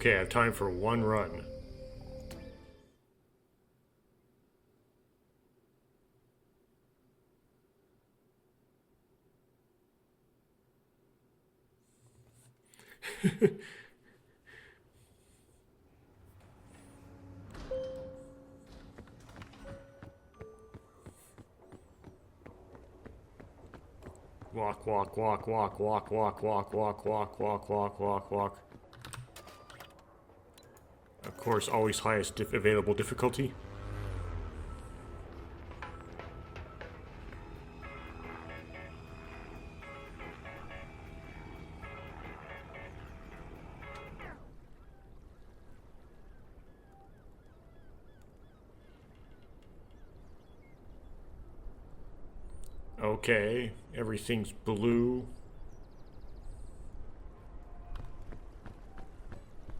Okay, I have time for one run. Walk, walk, walk, walk, walk, walk, walk, walk, walk, walk, walk, walk, walk. Of course, always highest available difficulty. Okay, everything's blue.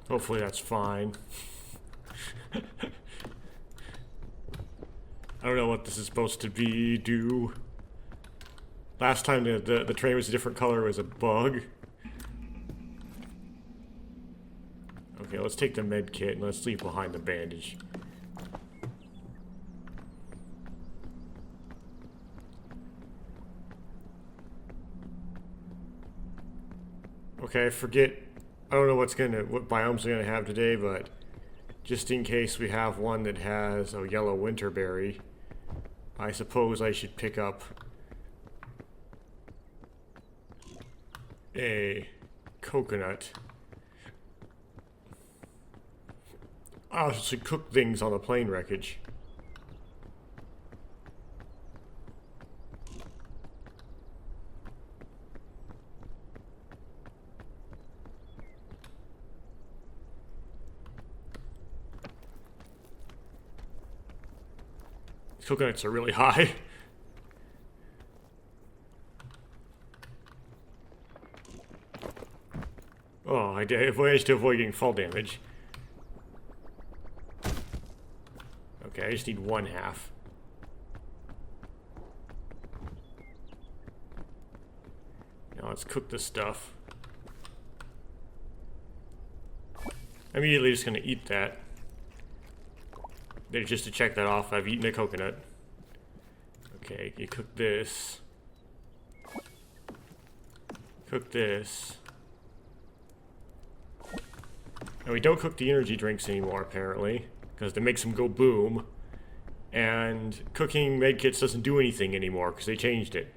Hopefully that's fine. I don't know what this is supposed to do. Last time the train was a different color, it was a bug. Okay, let's take the med kit and let's leave behind the bandage. Okay, I don't know what biomes we're gonna have today, but just in case we have one that has a yellow winterberry, I suppose I should pick up a coconut. I should cook things on the plane wreckage. Coconuts are really high. Oh, I managed to avoid getting fall damage. Okay, I just need one half. Now let's cook this stuff. I'm immediately just gonna eat that. Just to check that off, I've eaten a coconut. Okay, you cook this. Cook this. And we don't cook the energy drinks anymore, apparently, because they makes them go boom. And cooking medkits doesn't do anything anymore, because they changed it.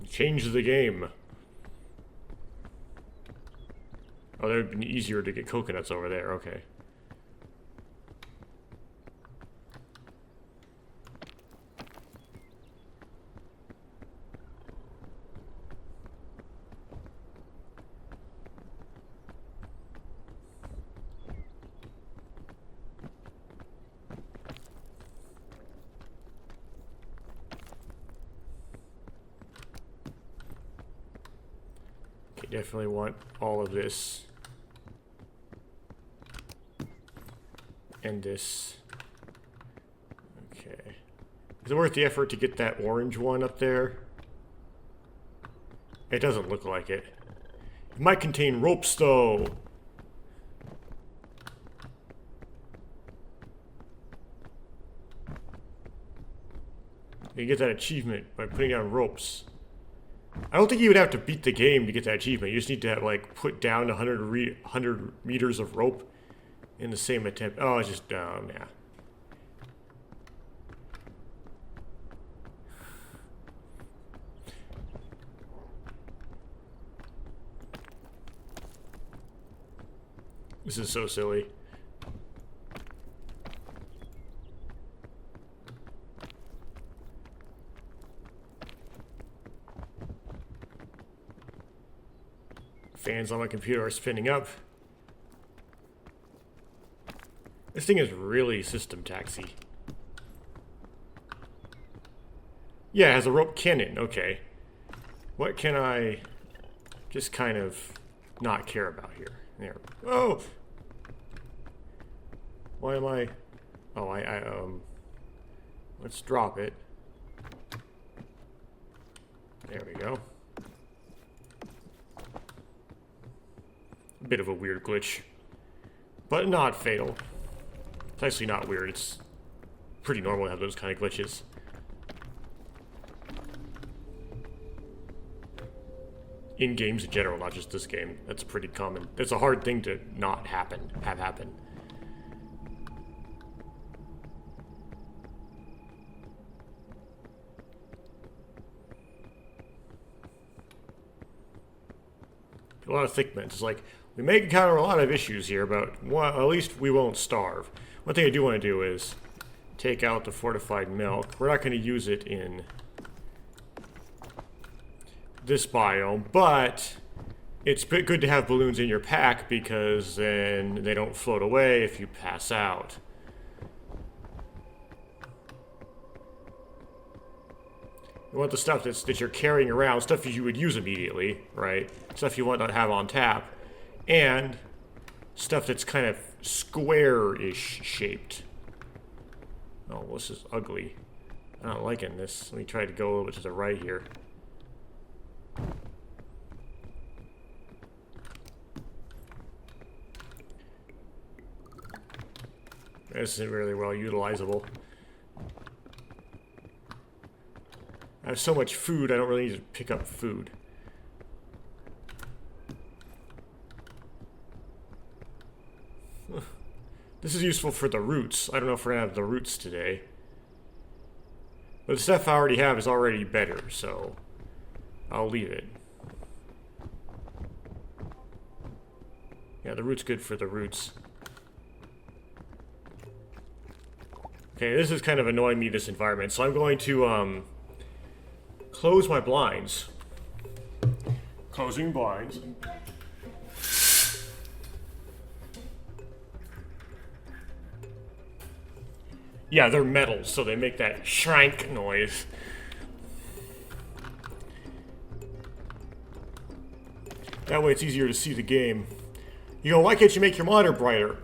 Changed the game. Oh, that would have been easier to get coconuts over there, okay. Okay, definitely want all of this. And this. Okay. Is it worth the effort to get that orange one up there? It doesn't look like it. It might contain ropes, though. You get that achievement by putting down ropes. I don't think you would have to beat the game to get that achievement. You just need to, like, put down 100 meters of rope in the same attempt. Oh, it's just down, yeah. This is so silly. Fans on my computer are spinning up. This thing is really system taxi. Yeah, it has a rope cannon. Okay. What can I just kind of not care about here? There. Oh! Why am I... Oh, let's drop it. There we go. bit of a weird glitch. But not fatal. It's actually not weird. It's pretty normal to have those kind of glitches. In games in general, not just this game. That's pretty common. That's a hard thing to not have happen. A lot of thick mints. It's like, we may encounter a lot of issues here, but well, at least we won't starve. One thing I do want to do is take out the fortified milk. We're not going to use it in this biome, but it's good to have balloons in your pack because then they don't float away if you pass out. You want the stuff that you're carrying around, stuff you would use immediately, right? Stuff you want to have on tap, and stuff that's kind of square-ish shaped. Oh, well, this is ugly. I'm not liking this. Let me try to go a little bit to the right here. This isn't really well utilizable. I have so much food, I don't really need to pick up food. This is useful for the roots. I don't know if we're gonna have the roots today. But the stuff I already have is already better, so I'll leave it. Yeah, the root's good for the roots. Okay, this is kind of annoying me, this environment, so I'm going to, close my blinds. Closing blinds. Yeah, they're metal, so they make that shrank noise. That way it's easier to see the game. You know, why can't you make your monitor brighter?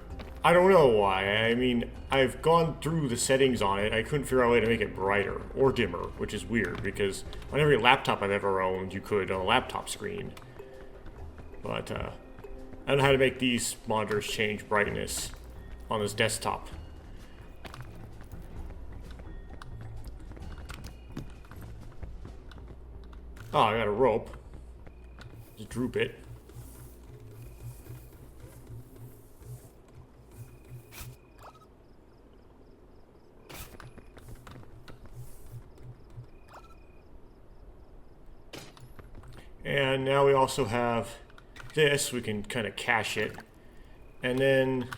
I don't know why. I mean, I've gone through the settings on it. I couldn't figure out a way to make it brighter or dimmer, which is weird because on every laptop I've ever owned, you could on a laptop screen. But I don't know how to make these monitors change brightness on this desktop. Oh, I got a rope. Just droop it. And now we also have this. We can kind of cache it. And then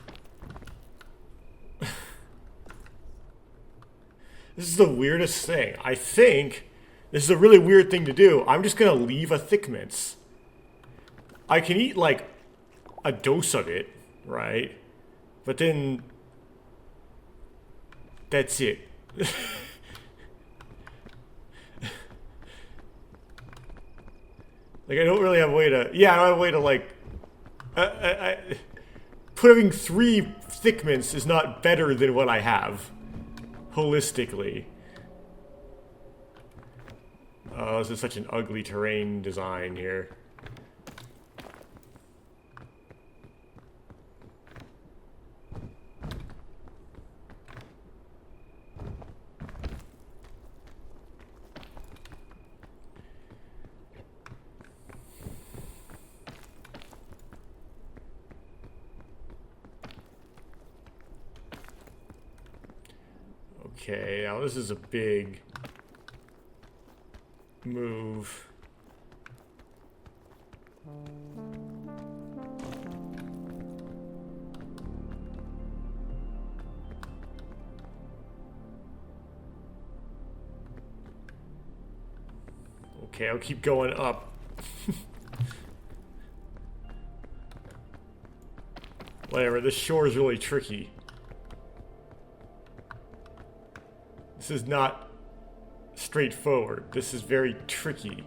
this is the weirdest thing. I think this is a really weird thing to do. I'm just going to leave a thick mince. I can eat like a dose of it, right? But then that's it. Like, I don't really have a way to... Yeah, I don't have a way to, like... putting 3 thick mints is not better than what I have. Holistically. Oh, this is such an ugly terrain design here. Okay, now this is a big move. Okay, I'll keep going up. Whatever, this shore is really tricky. This is not straightforward. This is very tricky.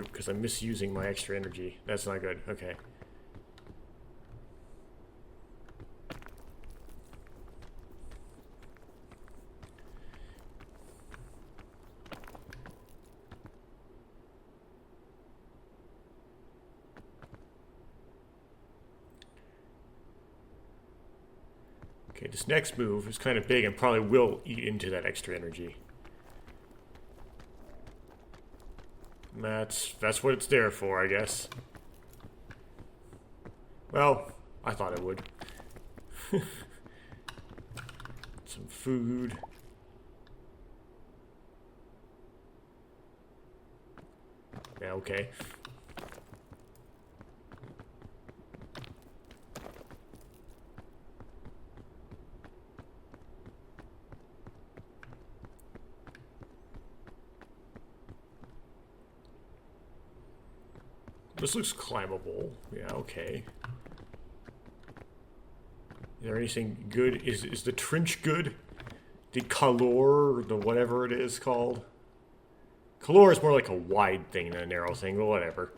because I'm misusing my extra energy. That's not good. Okay. Okay, this next move is kind of big and probably will eat into that extra energy. That's what it's there for, I guess. Well, I thought it would. Some food. Yeah, okay. This looks climbable. Yeah, okay. Is there anything good? Is the trench good? The color, the whatever it is called? Color is more like a wide thing than a narrow thing, but whatever.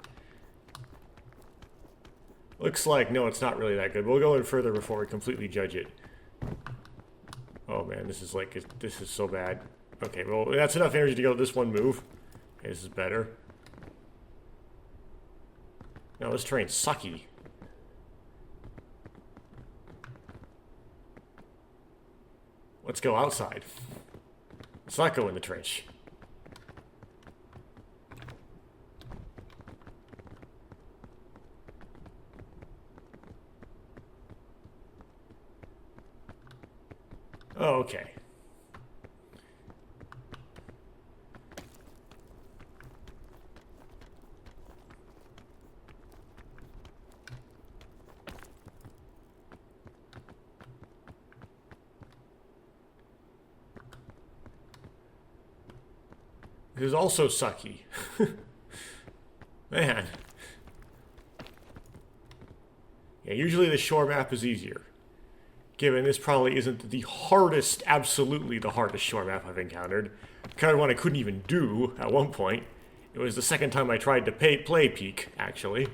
Looks like, no, it's not really that good. We'll go in further before we completely judge it. Oh man, this is like, this is so bad. Okay, well, that's enough energy to go this one move. Okay, this is better. No, this terrain's sucky. Let's go outside. Let's not go in the trench. Oh, okay. This is also sucky. Man. Yeah, usually the shore map is easier. Given this probably isn't the hardest, absolutely the hardest shore map I've encountered. Kind of one I couldn't even do at one point. It was the second time I tried to play Peak, actually.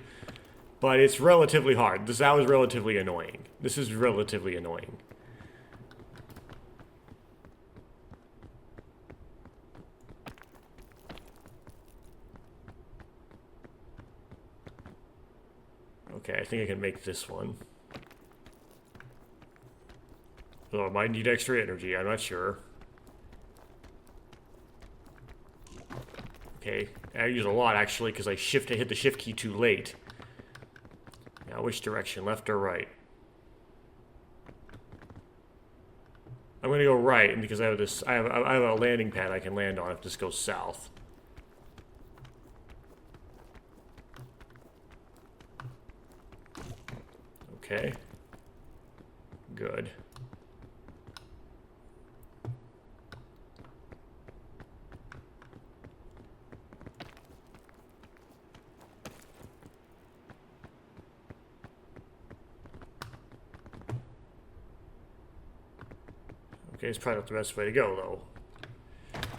But it's relatively hard. That was relatively annoying. This is relatively annoying. Okay, I think I can make this one. Oh, I might need extra energy, I'm not sure. Okay, I use a lot actually because I hit the shift key too late. Now which direction, left or right? I'm gonna go right, and because I have this, I have a landing pad I can land on if this goes south. Okay. Good. Okay, it's probably not the best way to go,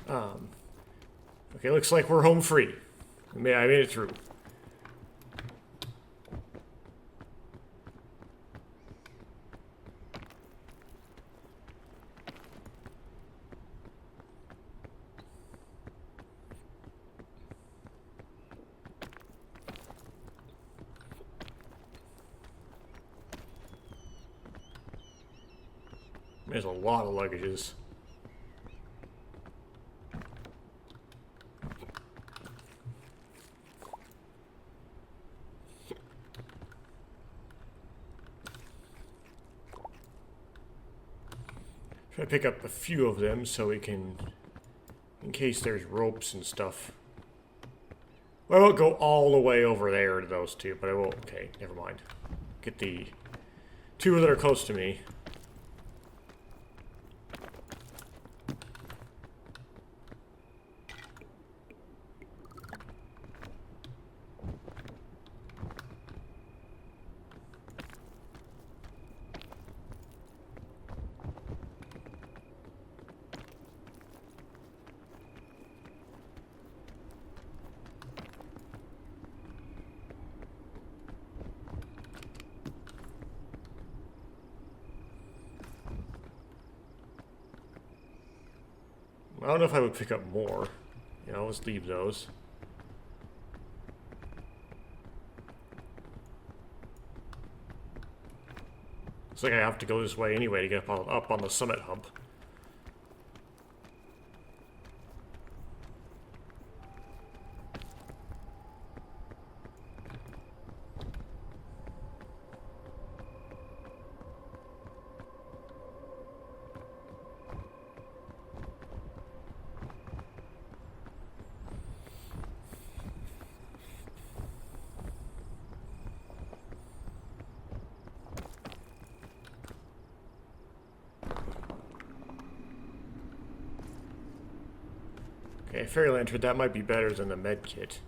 though. Okay, looks like we're home free. I made it through. There's a lot of luggages. Try to pick up a few of them so we can, in case there's ropes and stuff. Well, I won't go all the way over there to those two, but I will. Okay, never mind. Get the two that are close to me. I don't know if I would pick up more. You know, let's leave those. Looks like I have to go this way anyway to get up on the summit hump. Okay, Fairy Lantern, that might be better than the med kit.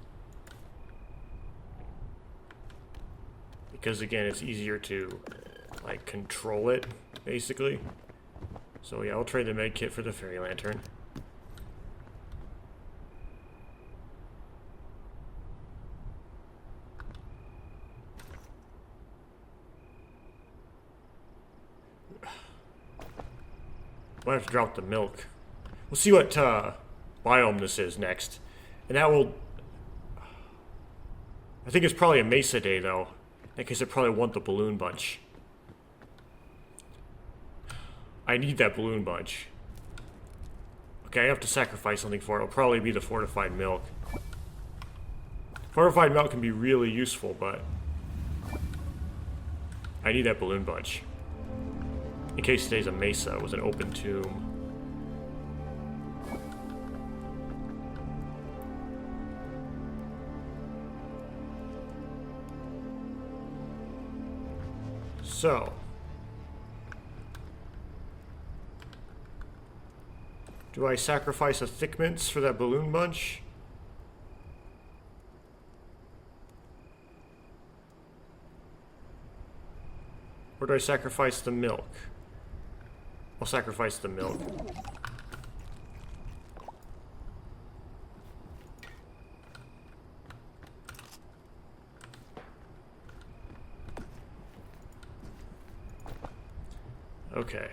Because again, it's easier to, like, control it, basically. So yeah, I'll trade the med kit for the Fairy Lantern. Might have to drop the milk. We'll see what, biome this is next. And that will... I think it's probably a Mesa day, though. In that case, I probably want the balloon bunch. I need that balloon bunch. Okay, I have to sacrifice something for it. It'll probably be the fortified milk. Fortified milk can be really useful, but... I need that balloon bunch. In case today's a Mesa with an open tomb. So, do I sacrifice a thick mints for that balloon bunch? Or do I sacrifice the milk? I'll sacrifice the milk. Okay.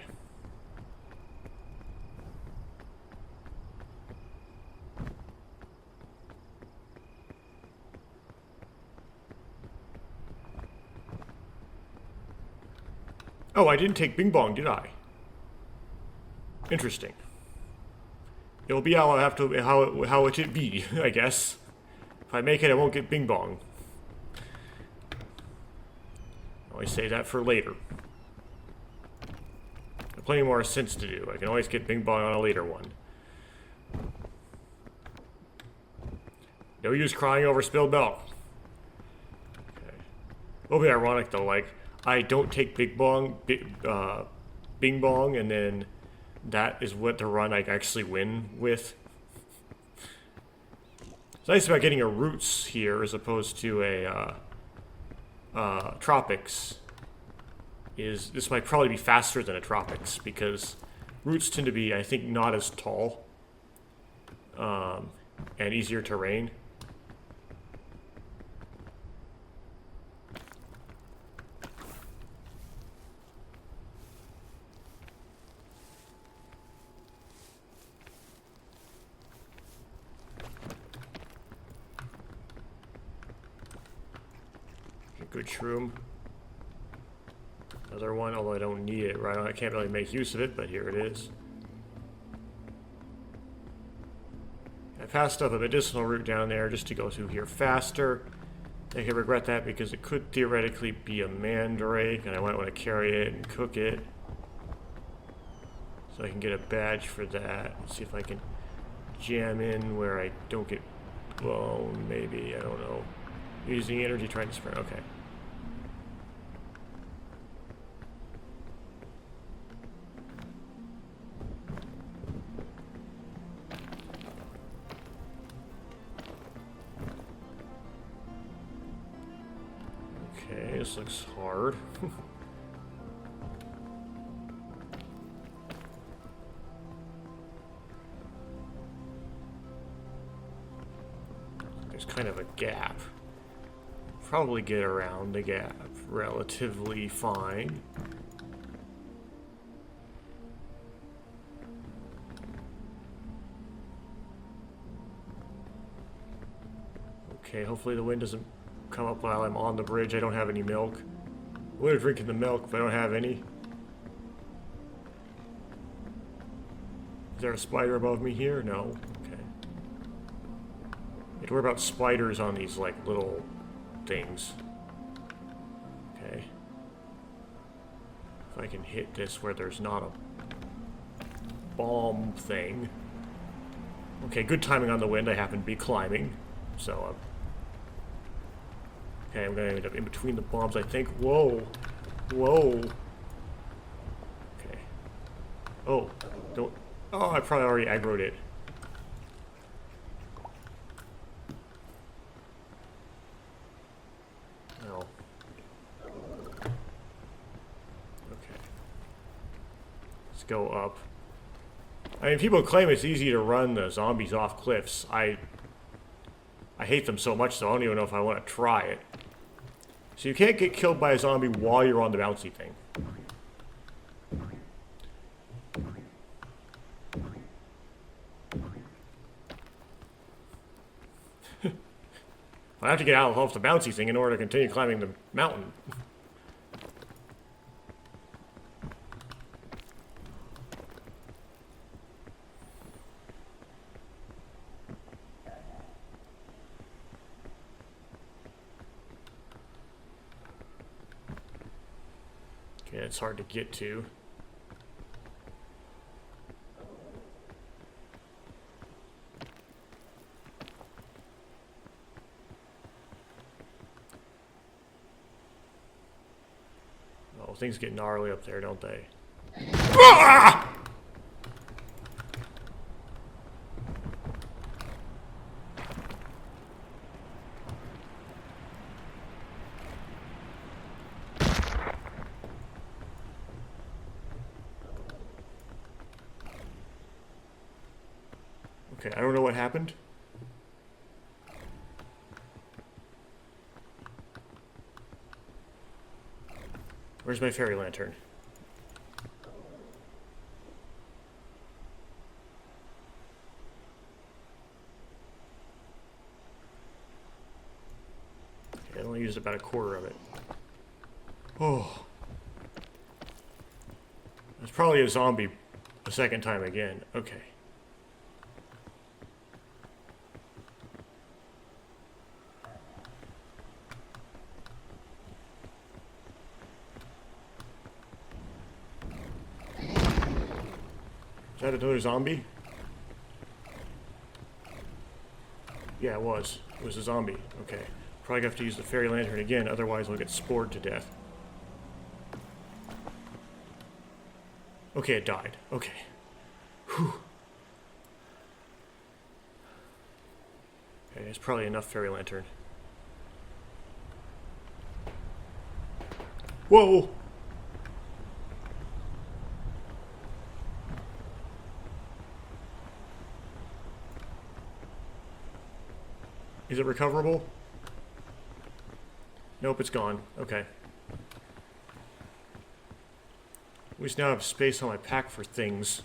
Oh, I didn't take Bing Bong, did I? Interesting. It'll be how I have to how it should be, I guess. If I make it, I won't get Bing Bong. I always say that for later. Plenty more Ascents to do. I can always get Bing Bong on a later one. No use crying over spilled milk. Okay. It'll be ironic though, like, I don't take Bing Bong, and then that is what the run I actually win with. It's nice about getting a Roots here as opposed to a Tropics. This might probably be faster than a Tropics because Roots tend to be, I think, not as tall and easier terrain. Good shroom. Another one, although I don't need it, right? I can't really make use of it, but here it is. I passed up a medicinal route down there just to go through here faster. I can regret that because it could theoretically be a mandrake, and I might want to carry it and cook it. So I can get a badge for that. Let's see if I can jam in where I don't get blown, maybe, I don't know. Using energy trying to sprint, okay. Okay, this looks hard. There's kind of a gap. Probably get around the gap relatively fine. Okay, hopefully the wind doesn't come up while I'm on the bridge. I don't have any milk. I would have drinking the milk, but I don't have any. Is there a spider above me here? No. Okay. You have to worry about spiders on these, like, little things. Okay. If I can hit this where there's not a bomb thing. Okay, good timing on the wind. I happen to be climbing. So, okay, I'm going to end up in between the bombs, I think. Whoa. Whoa. Okay. Oh, don't... Oh, I probably already aggroed it. No. Okay. Let's go up. I mean, people claim it's easy to run the zombies off cliffs. I hate them so much, so I don't even know if I want to try it. So you can't get killed by a zombie while you're on the bouncy thing. I have to get out off the bouncy thing in order to continue climbing the mountain. Okay, it's hard to get to. Oh, things get gnarly up there, don't they? Ah! Okay, I don't know what happened. Where's my fairy lantern? Okay, I only used about a quarter of it. Oh. That's probably a zombie a second time again. Okay. Is that another zombie? Yeah, it was. It was a zombie. Okay. Probably have to use the fairy lantern again, otherwise we'll get spored to death. Okay, it died. Okay. Whew. Okay, there's probably enough fairy lantern. Whoa! Is it recoverable? Nope, it's gone. Okay. At least now I have space on my pack for things.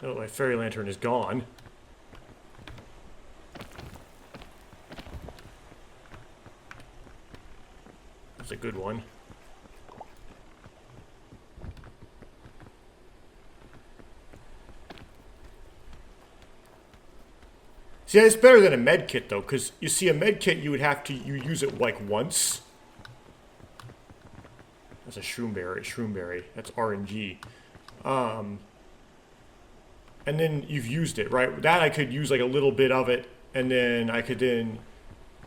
Oh, my fairy lantern is gone. That's a good one. See, it's better than a med kit though, because you see, a med kit you would have to use it like once. That's a shroomberry. That's RNG. And then you've used it, right? That I could use like a little bit of it, and then I could then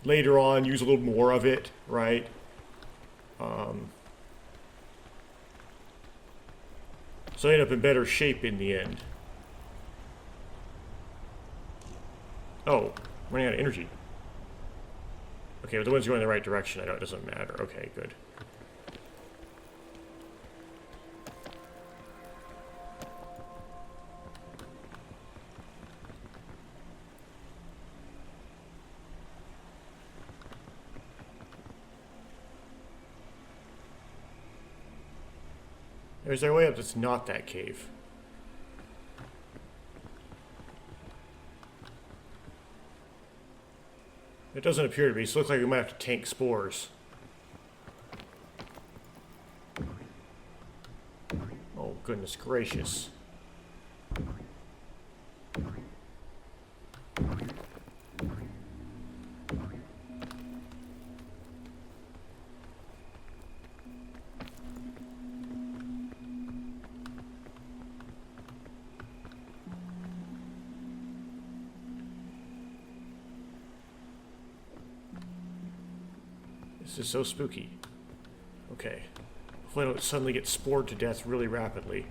later on use a little more of it, right? So I end up in better shape in the end. Oh, running out of energy. Okay, but the wind's going in the right direction. I know it doesn't matter. Okay, good. Is there a way up that's not that cave? It doesn't appear to be, so it looks like we might have to tank spores. Oh, goodness gracious. This is so spooky. Okay. Hopefully I don't suddenly get spored to death really rapidly.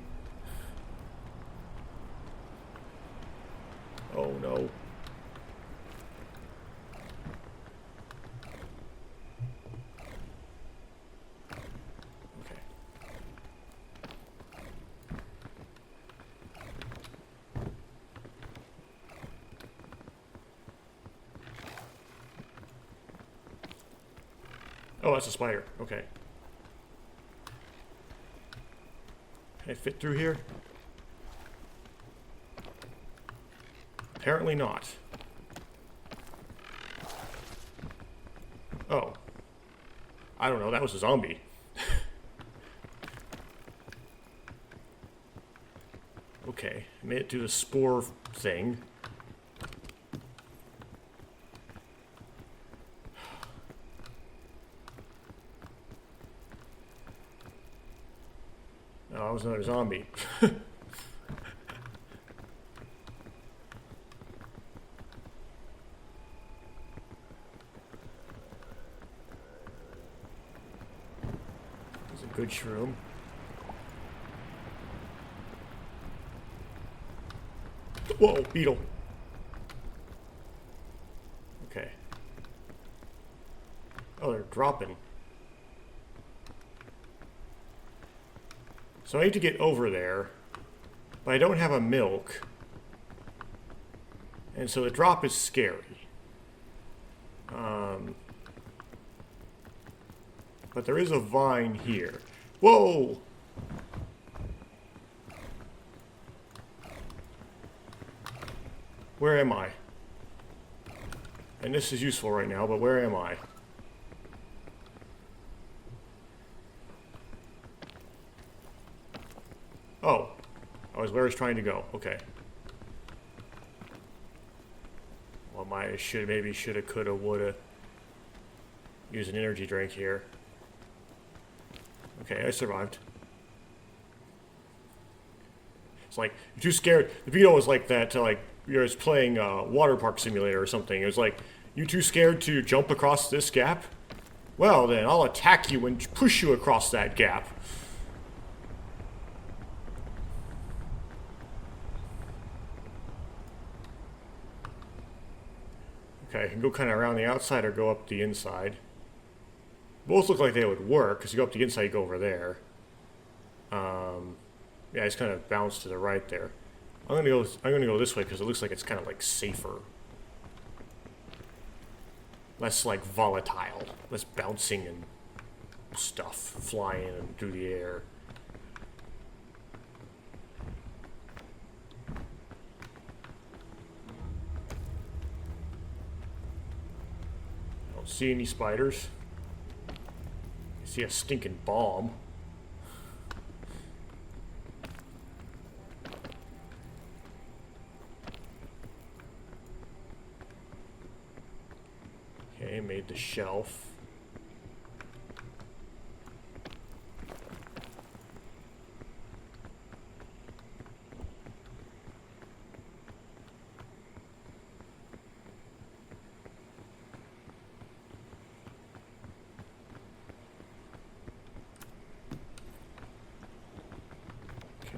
Oh no. Okay. Oh, that's a spider. Okay. Can I fit through here? Apparently not. Oh. I don't know, that was a zombie. Okay, I made it to the spore thing. Oh, that was another zombie. Good shroom. Whoa, beetle. Okay. Oh, they're dropping. So I need to get over there, but I don't have a milk. And so the drop is scary. But there is a vine here. Whoa! Where am I? And this is useful right now, but where am I? Oh. I was where I was trying to go. Okay. Well, maybe shoulda, coulda, woulda. Use an energy drink here. Okay, I survived. It's like, you're too scared. The video was like that, like, you're just playing water park simulator or something. It was like, you too scared to jump across this gap? Well then, I'll attack you and push you across that gap. Okay, I can go kind of around the outside or go up the inside. Both look like they would work, because you go up the inside, you go over there. Yeah, it's kind of bounced to the right there. I'm gonna go this way because it looks like it's kind of like safer. Less like volatile. Less bouncing and stuff flying and through the air. I don't see any spiders. I see a stinking bomb. Okay, made the shelf.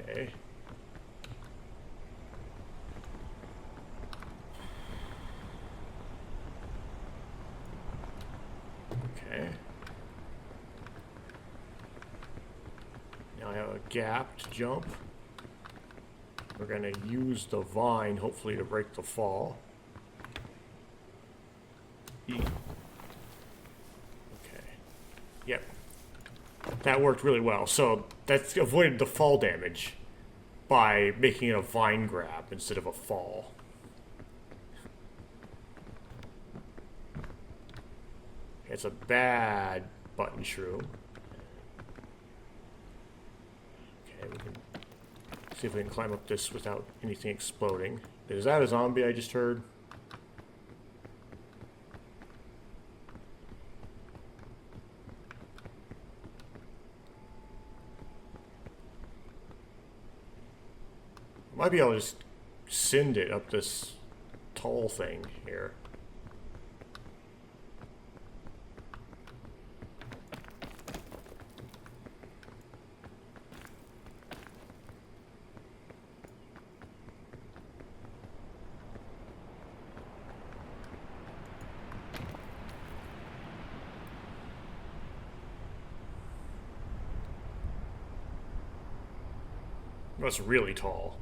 Okay. Okay. Now I have a gap to jump. We're going to use the vine, hopefully, to break the fall. Okay. Yep. That worked really well. So that's avoided the fall damage by making it a vine grab instead of a fall. It's a bad button shrew. Okay, we can see if we can climb up this without anything exploding. Is that a zombie I just heard? Might be able to just send it up this tall thing here. That's really tall.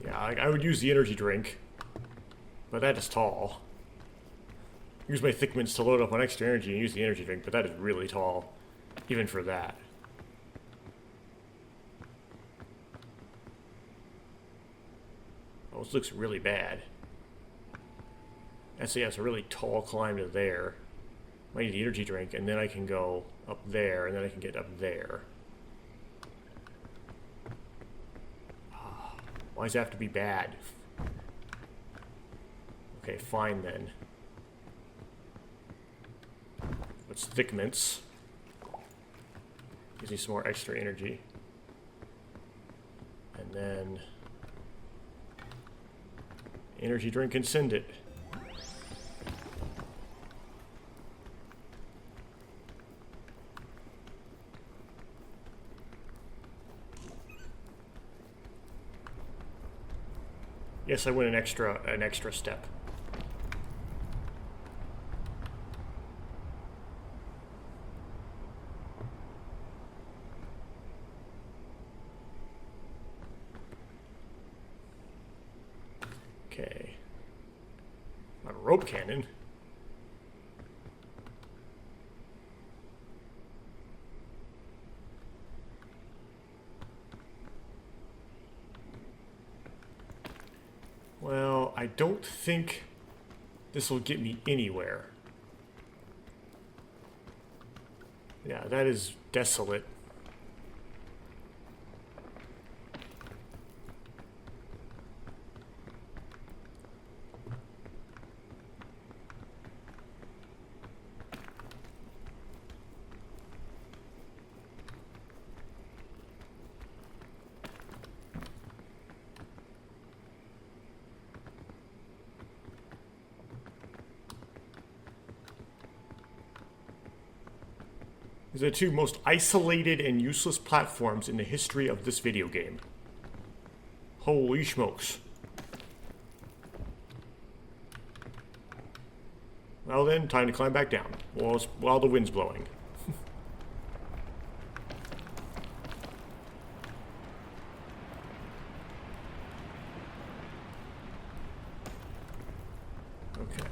Yeah, I would use the energy drink, but that is tall. Use my thick mints to load up on extra energy and use the energy drink, but that is really tall, even for that. Oh, this looks really bad. That's, yeah, it's a really tall climb to there. I need the energy drink, and then I can go up there, and then I can get up there. Why does it have to be bad? Okay, fine then. Let's thick mints. Gives me some more extra energy. And then energy drink and send it. Yes, I went an extra step. Okay. Not a rope cannon. Well, I don't think this will get me anywhere. Yeah, that is desolate. These are the two most isolated and useless platforms in the history of this video game. Holy smokes. Well then, time to climb back down while the wind's blowing. Okay.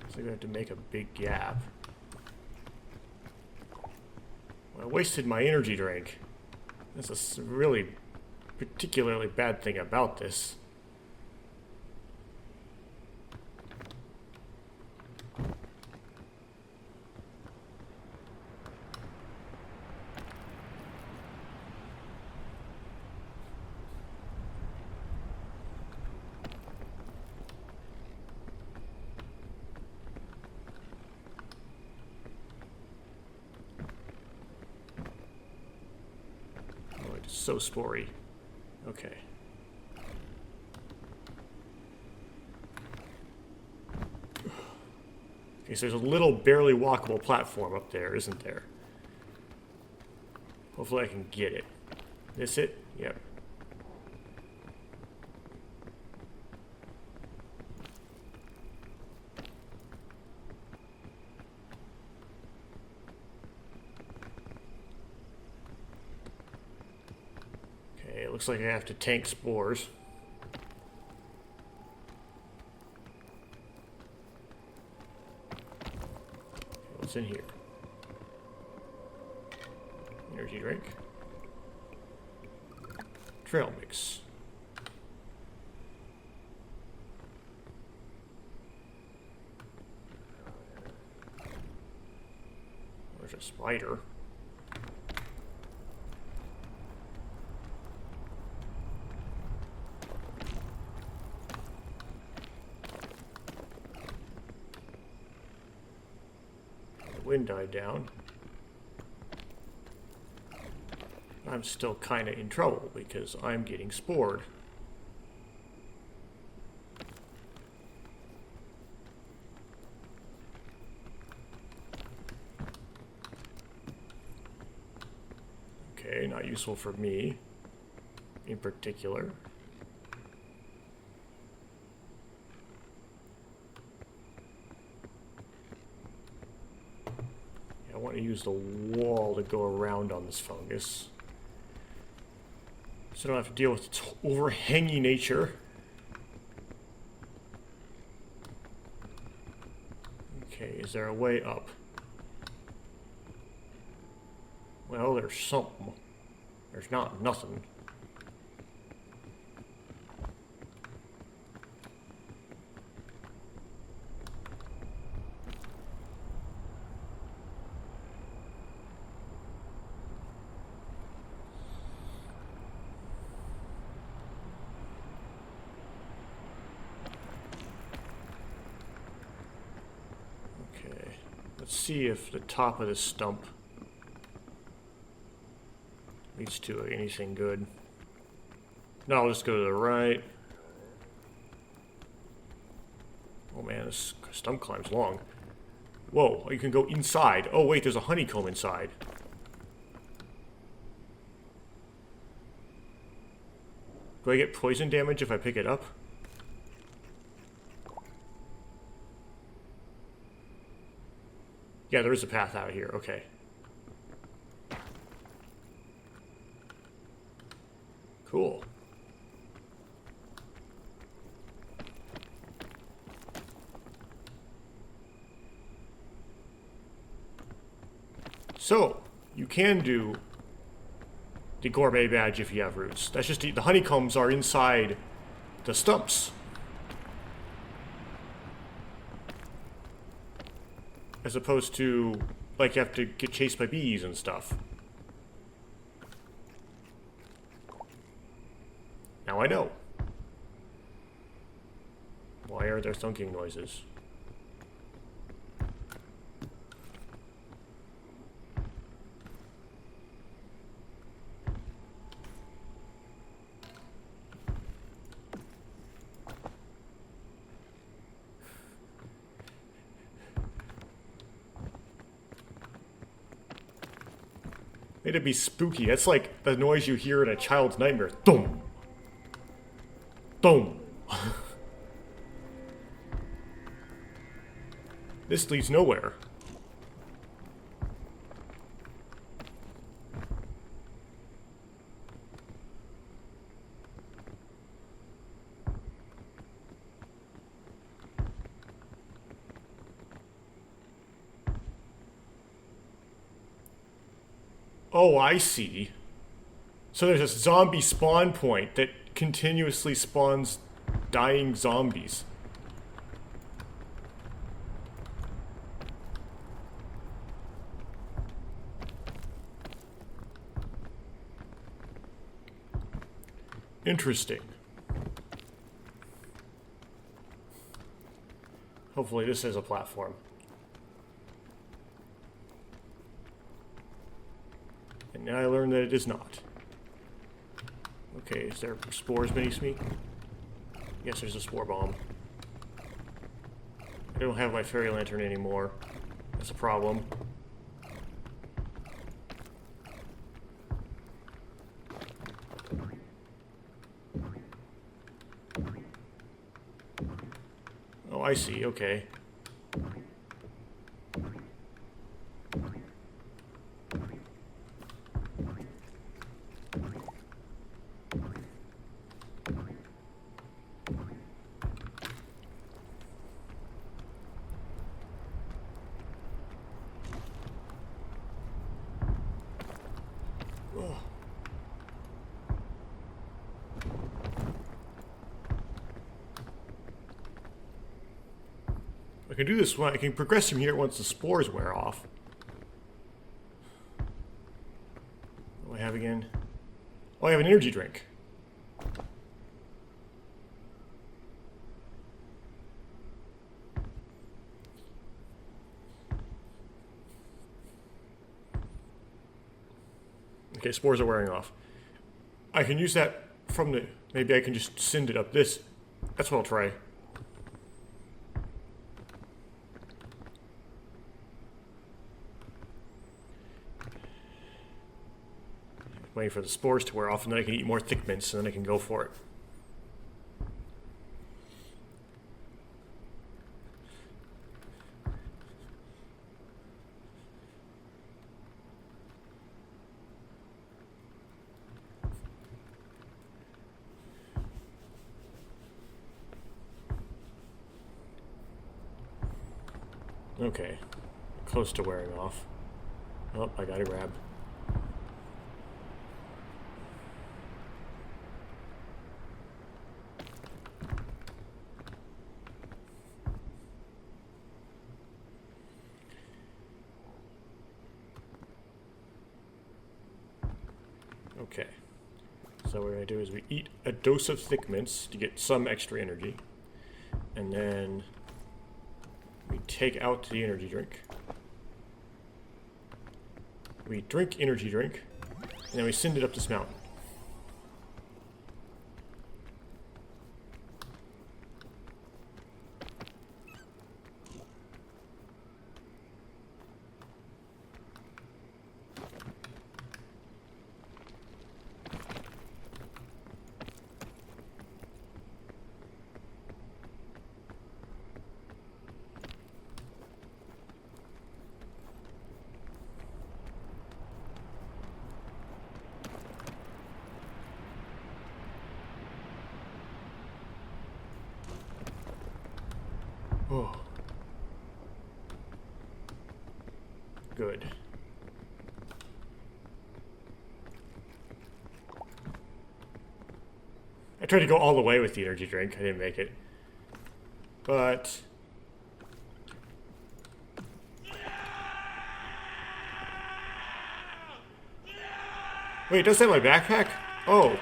So you're going to have to make a big gap. Well, I wasted my energy drink. That's a really particularly bad thing about this. So spory. Okay. Okay, so there's a little barely walkable platform up there, isn't there? Hopefully I can get it. This it? Yep. Looks like I have to tank spores. What's in here? Energy drink. Trail mix. There's a spider. The wind died down. I'm still kind of in trouble because I'm getting spored. Okay, not useful for me in particular. I want to use the wall to go around on this fungus, so I don't have to deal with its overhanging nature. Okay, is there a way up? Well, there's something. There's not nothing. Okay, let's see if the top of this stump leads to anything good. No, I'll just go to the right. Oh man, this stump climb's long. Whoa, you can go inside. Oh wait, there's a honeycomb inside. Do I get poison damage if I pick it up? Yeah, there is a path out here. Okay. Cool. So, you can do the gourmet badge if you have roots. That's just the honeycombs are inside the stumps. As opposed to, like, you have to get chased by bees and stuff. Now I know. Why are there thunking noises? It'd be spooky. That's like the noise you hear in a child's nightmare. Thump! Boom. This leads nowhere. Oh, I see. So there's a zombie spawn point that continuously spawns dying zombies. Interesting. Hopefully this is a platform. And now I learned that it is not. Okay, is there spores beneath me? Yes, there's a spore bomb. I don't have my fairy lantern anymore. That's a problem. Oh, I see, okay. I can do this one. I can progress from here once the spores wear off. What do I have again? Oh, I have an energy drink. Okay, spores are wearing off. I can use that from the... Maybe I can just send it up this. That's what I'll try. Waiting for the spores to wear off, and then I can eat more thick mints, and then I can go for it. Okay, close to wearing off. Oh, I gotta grab. Okay, so what we're gonna do is we eat a dose of thick mints to get some extra energy, and then we take out the energy drink. We drink energy drink, and then we send it up this mountain. Oh. Good. I tried to go all the way with the energy drink. I didn't make it. But... Wait, does that have my backpack? Oh.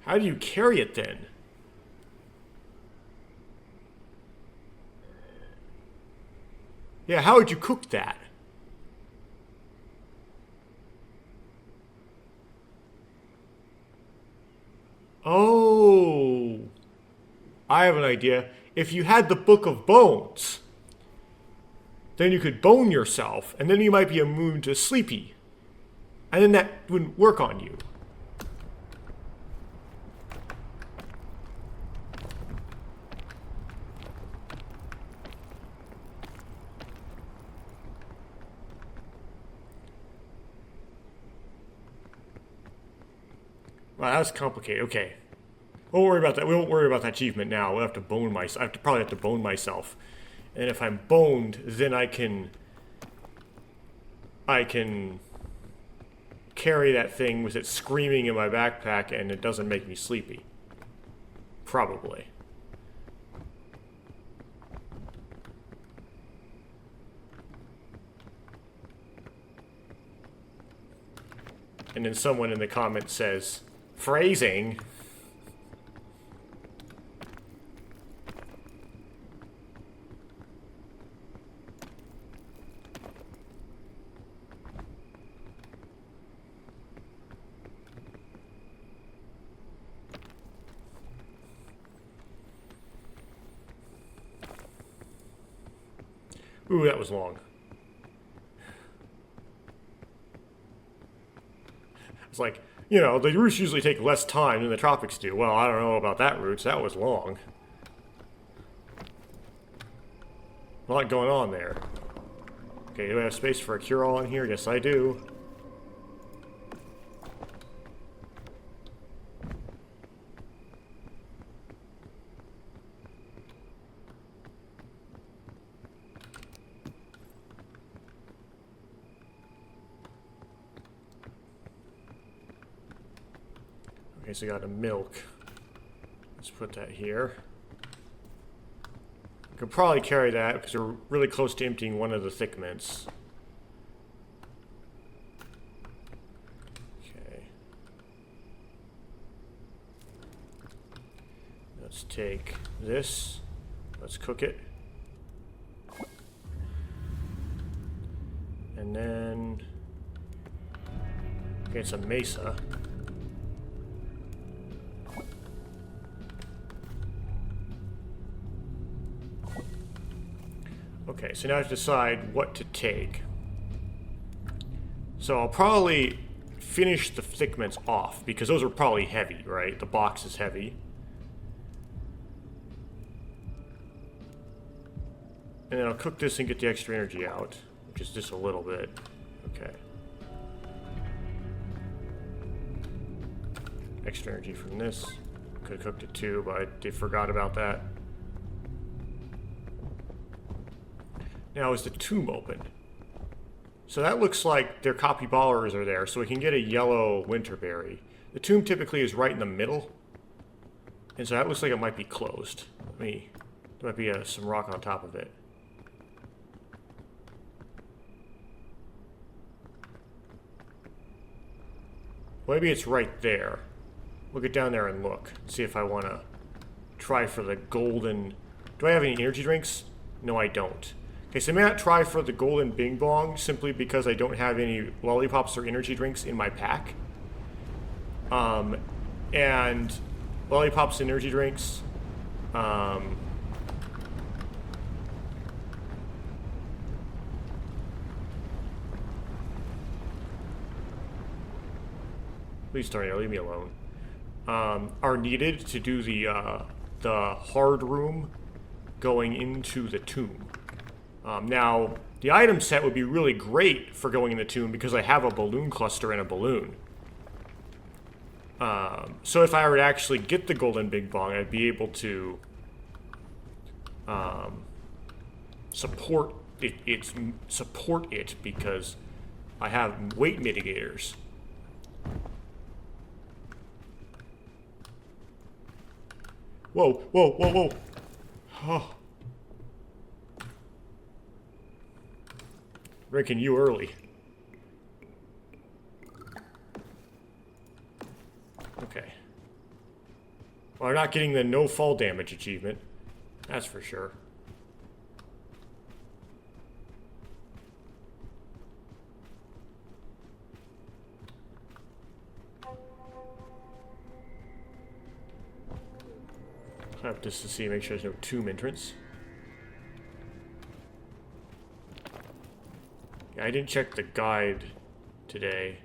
How do you carry it then? Yeah, how would you cook that? Oh, I have an idea. If you had the Book of Bones, then you could bone yourself, and then you might be immune to sleepy. And then that wouldn't work on you. Wow, that's complicated. Okay. We'll worry about that. We won't worry about that achievement now. We'll have to bone myself. Probably have to bone myself. And if I'm boned, then I can carry that thing with it screaming in my backpack, and it doesn't make me sleepy. Probably. And then someone in the comments says, phrasing. Ooh, that was long. It's like, you know, the routes usually take less time than the tropics do. Well, I don't know about that route. That was long. A lot going on there. Okay, do I have space for a cure-all in here? Yes, I do. Okay, so I got a milk. Let's put that here. Could probably carry that because we're really close to emptying one of the thick mints. Okay. Let's take this. Let's cook it. And then get some Mesa. Okay, so now I have to decide what to take. So I'll probably finish the thick mints off because those are probably heavy, right? The box is heavy. And then I'll cook this and get the extra energy out, which is just a little bit. Okay. Extra energy from this. Could have cooked it too, but I forgot about that. Now, is the tomb open? So that looks like their copy ballers are there, so we can get a yellow winterberry. The tomb typically is right in the middle, and so that looks like it might be closed. There might be some rock on top of it. Maybe it's right there. We'll get down there and look. See if I want to try for the golden... Do I have any energy drinks? No, I don't. Okay, so I may not try for the golden bing bong simply because I don't have any lollipops or energy drinks in my pack. And lollipops and energy drinks. Please, Tornado, leave me alone. Are needed to do the hard room going into the tomb. Now, the item set would be really great for going in the tomb because I have a balloon cluster and a balloon. So if I were to actually get the golden big bong, I'd be able to support it because I have weight mitigators. Whoa, whoa, whoa, whoa. Oh. Drinking you early. Okay. Well, we're not getting the no fall damage achievement. That's for sure. I have just to see, make sure there's no tomb entrance. Yeah, I didn't check the guide today.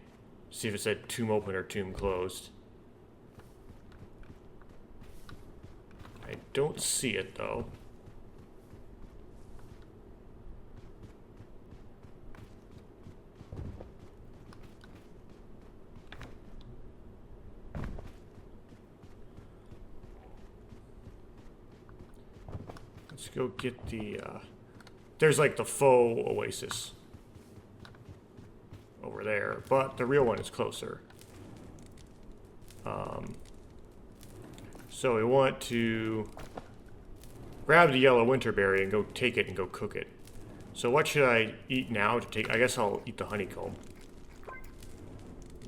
See if it said tomb open or tomb closed. I don't see it though. Let's go get the, there's like the faux oasis over there, but the real one is closer. So we want to grab the yellow winterberry and go take it and go cook it. So what should I eat now to take? I guess I'll eat the honeycomb.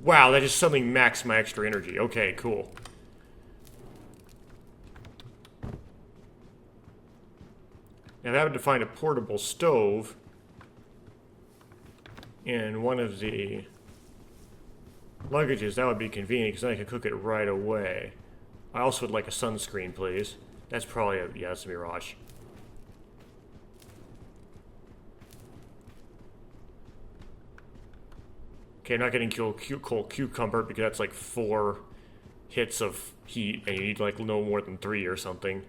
Wow, that just suddenly maxed my extra energy. Okay, cool. Now, if I happen to find a portable stove in one of the luggages, that would be convenient because then I can cook it right away. I also would like a sunscreen, please. That's probably a, yeah, that's a Mirage. Okay, I'm not getting cold cucumber because that's like 4 hits of heat and you need like no more than 3 or something.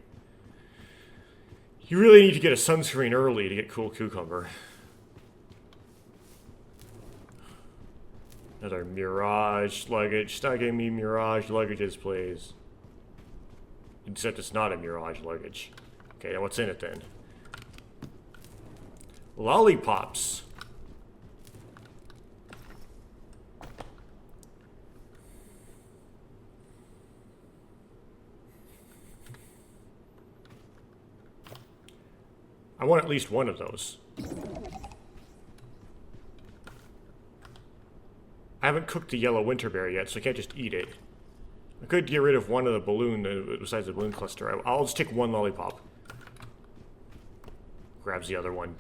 You really need to get a sunscreen early to get cool cucumber. Another Mirage luggage. Stop giving me Mirage luggages, please. Except it's not a Mirage luggage. Okay, now what's in it then? Lollipops. I want at least one of those. I haven't cooked the yellow winterberry yet, so I can't just eat it. I could get rid of one of the balloon, besides the balloon cluster. I'll just take one lollipop. Grabs the other one.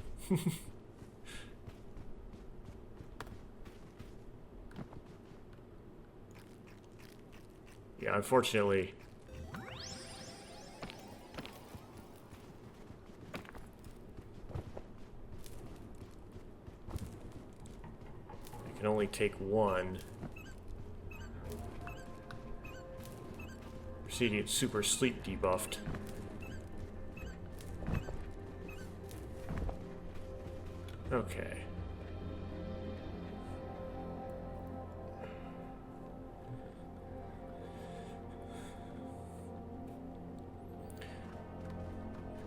Yeah, unfortunately. I can only take one. Proceed to get super sleep debuffed. Okay.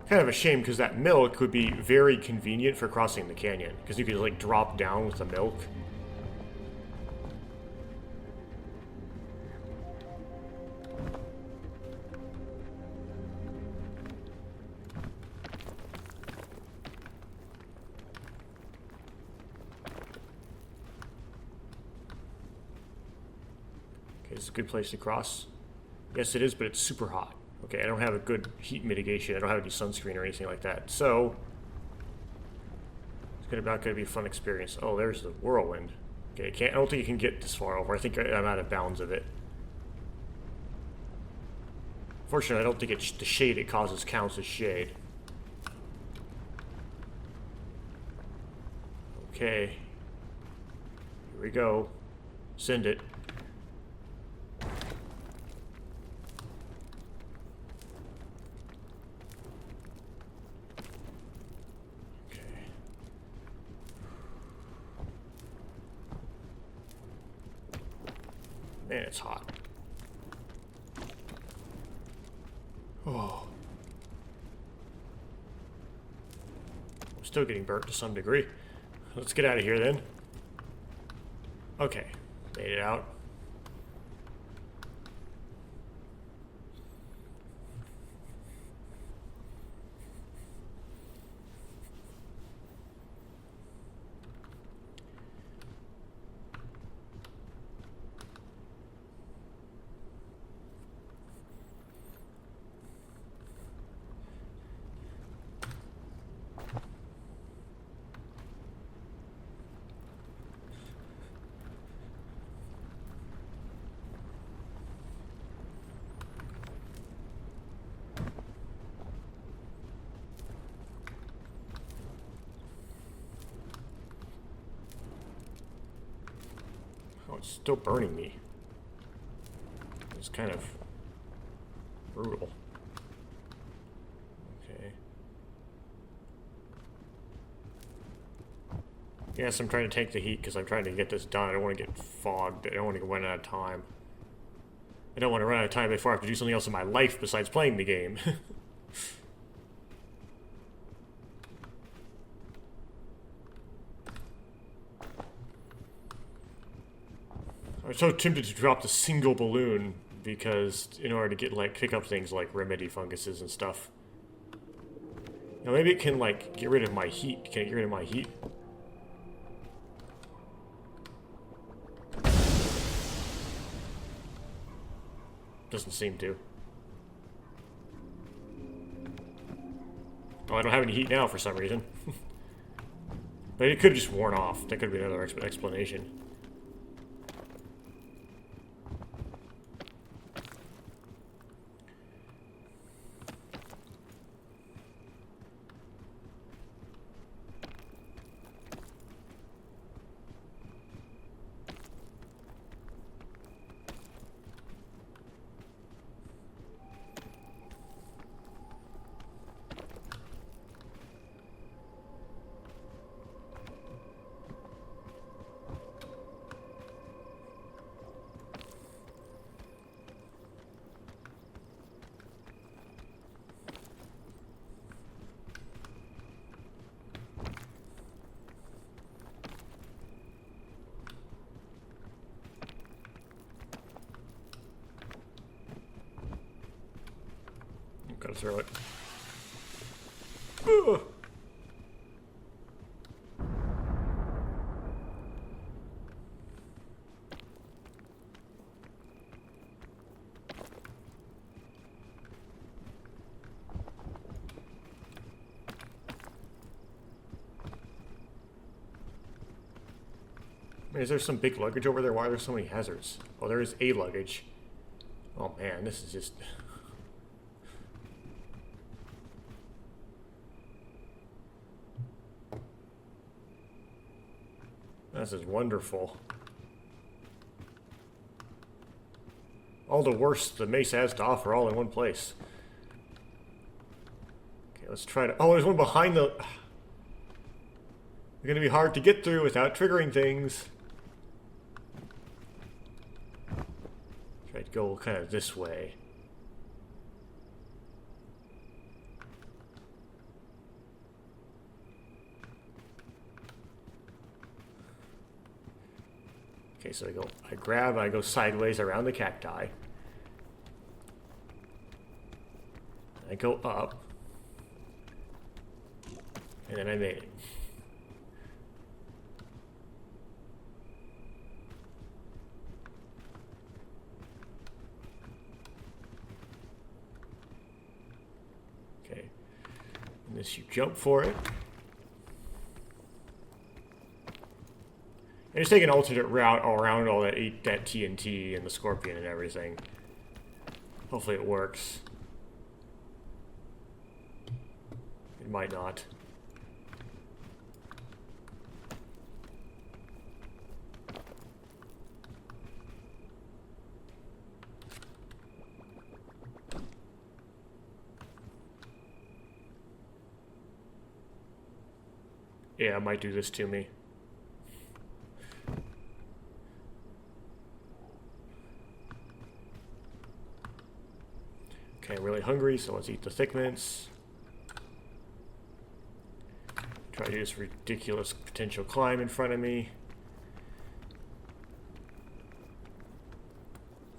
Kind of a shame because that milk would be very convenient for crossing the canyon because you could like drop down with the milk. Okay, it's a good place to cross. Yes, it is, but it's super hot. Okay, I don't have a good heat mitigation. I don't have any sunscreen or anything like that. So, it's not going to be a fun experience. Oh, there's the whirlwind. Okay, I don't think you can get this far over. I think I'm out of bounds of it. Fortunately, I don't think the shade it causes counts as shade. Okay. Here we go. Send it. Man, it's hot. Oh. I'm still getting burnt to some degree. Let's get out of here then. Okay. Made it out. Oh, it's still burning me. It's kind of brutal. Okay. Yes, I'm trying to take the heat because I'm trying to get this done. I don't want to get fogged. I don't want to run out of time. I don't want to run out of time before I have to do something else in my life besides playing the game. I'm so tempted to drop the single balloon because in order to get like pick up things like remedy funguses and stuff. Now maybe it can like get rid of my heat. Can it get rid of my heat? Doesn't seem to. Oh, I don't have any heat now for some reason. But it could have just worn off. That could be another explanation. Gotta throw it. Ugh. Is there some big luggage over there? Why are there so many hazards? Oh, there is a luggage. Oh man, this is just... This is wonderful. All the worst the Mesa has to offer all in one place. Okay, let's try to... Oh, there's one behind the... It's gonna be hard to get through without triggering things. Try to go kind of this way. Okay, so I grab, I go sideways around the cacti. I go up. And then I made it. Okay. And this, you jump for it. And just take an alternate route all around all that TNT and the scorpion and everything. Hopefully it works. It might not. Yeah, it might do this to me. Okay, I'm really hungry, so let's eat the thick mints. Try to do this ridiculous potential climb in front of me.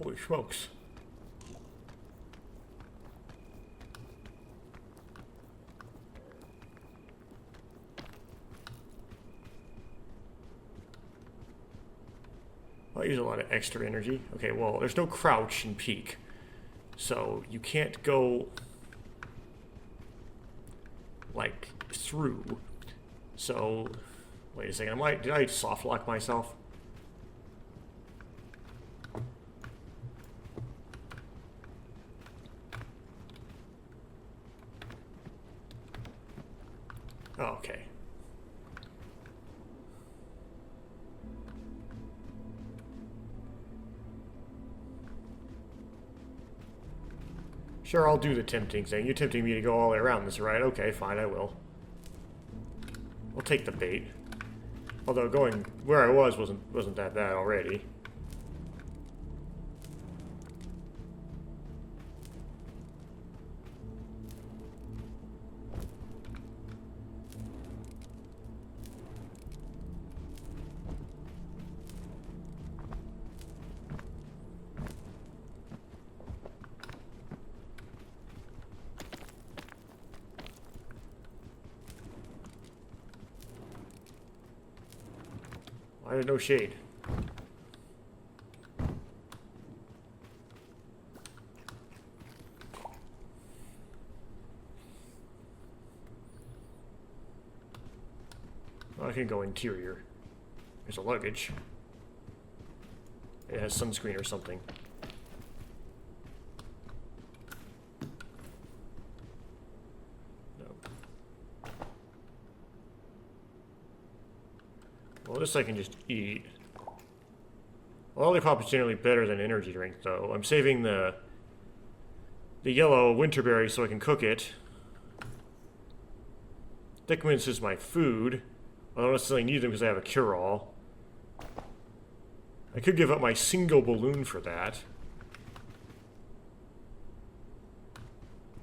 Holy smokes. I use a lot of extra energy. Okay, well, there's no crouch in peak. So you can't go like through. So wait a second, did I soft lock myself? Oh, okay. Sure, I'll do the tempting thing. You're tempting me to go all the way around this, right? Okay, fine, I will. I'll take the bait. Although going where I was wasn't that bad already. Why is no shade? Well, I can go interior. There's a luggage. It has sunscreen or something. Well, this I can just eat. Lollipop is generally better than energy drink, though. I'm saving the yellow winterberry so I can cook it. Thick mints is my food. I don't necessarily need them because I have a cure-all. I could give up my single balloon for that.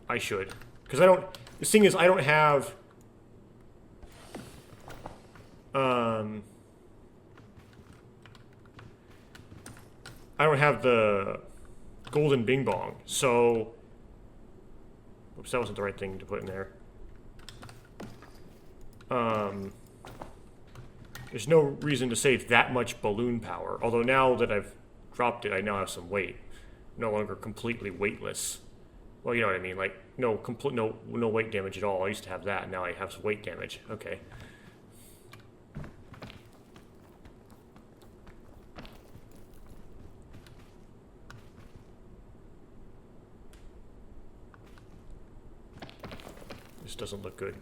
I should. Because I don't... The thing is, I don't have... I don't have the golden bing bong, so... Oops, that wasn't the right thing to put in there. There's no reason to save that much balloon power. Although now that I've dropped it, I now have some weight. I'm no longer completely weightless. Well, you know what I mean. Like, no weight damage at all. I used to have that, and now I have some weight damage. Okay. This doesn't look good.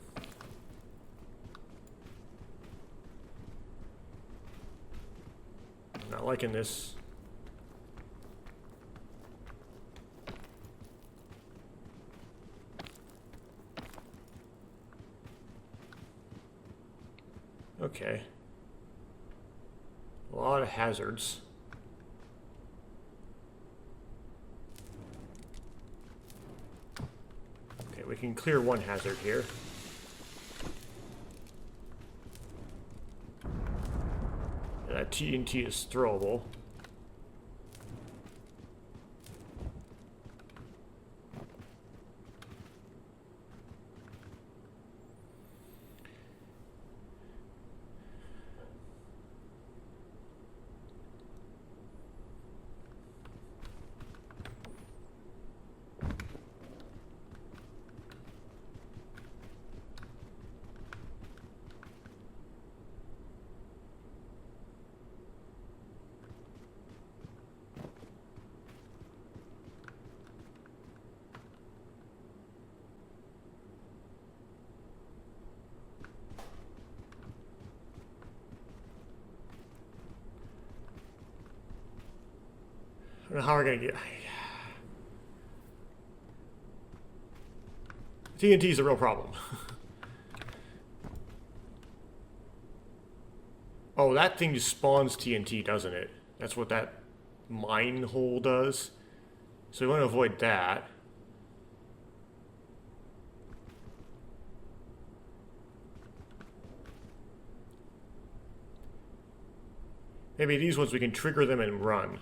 Not liking this. Okay. A lot of hazards. Okay, we can clear one hazard here. And that TNT is throwable. I don't know how we're gonna get. TNT is a real problem. Oh, that thing just spawns TNT, doesn't it? That's what that mine hole does. So we want to avoid that. Maybe these ones we can trigger them and run.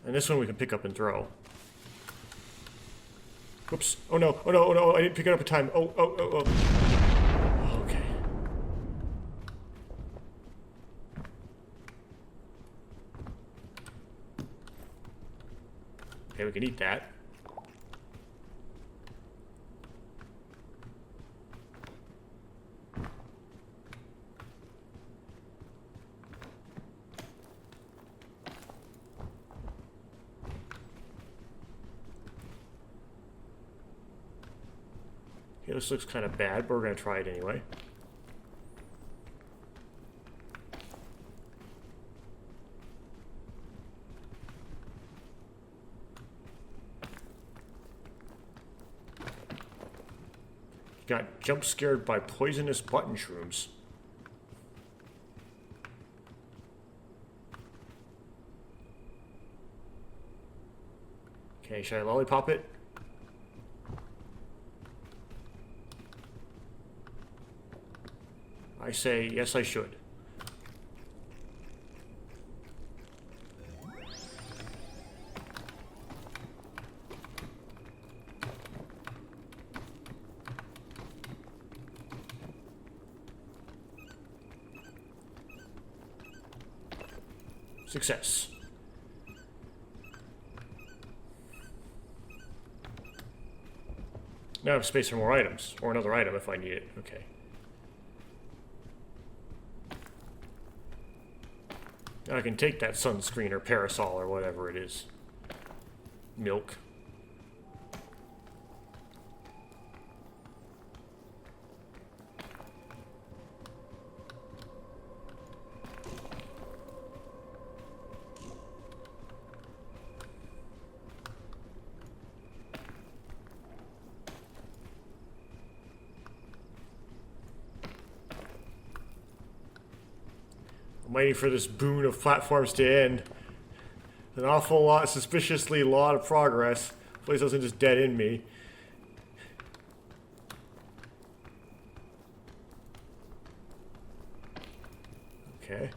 And this one we can pick up and throw. Whoops. Oh no, oh no, oh no, I didn't pick it up in time. Oh, oh, oh, oh. Okay. Okay, we can eat that. Okay, this looks kind of bad, but we're going to try it anyway. Got jump scared by poisonous button shrooms. Okay, should I lollipop it? I say, yes, I should. Success. Now I have space for more items, or another item if I need it. Okay. Now I can take that sunscreen or parasol or whatever it is. Milk. I'm waiting for this boon of platforms to end. An awful lot, suspiciously lot of progress. The place doesn't just dead end me. Okay.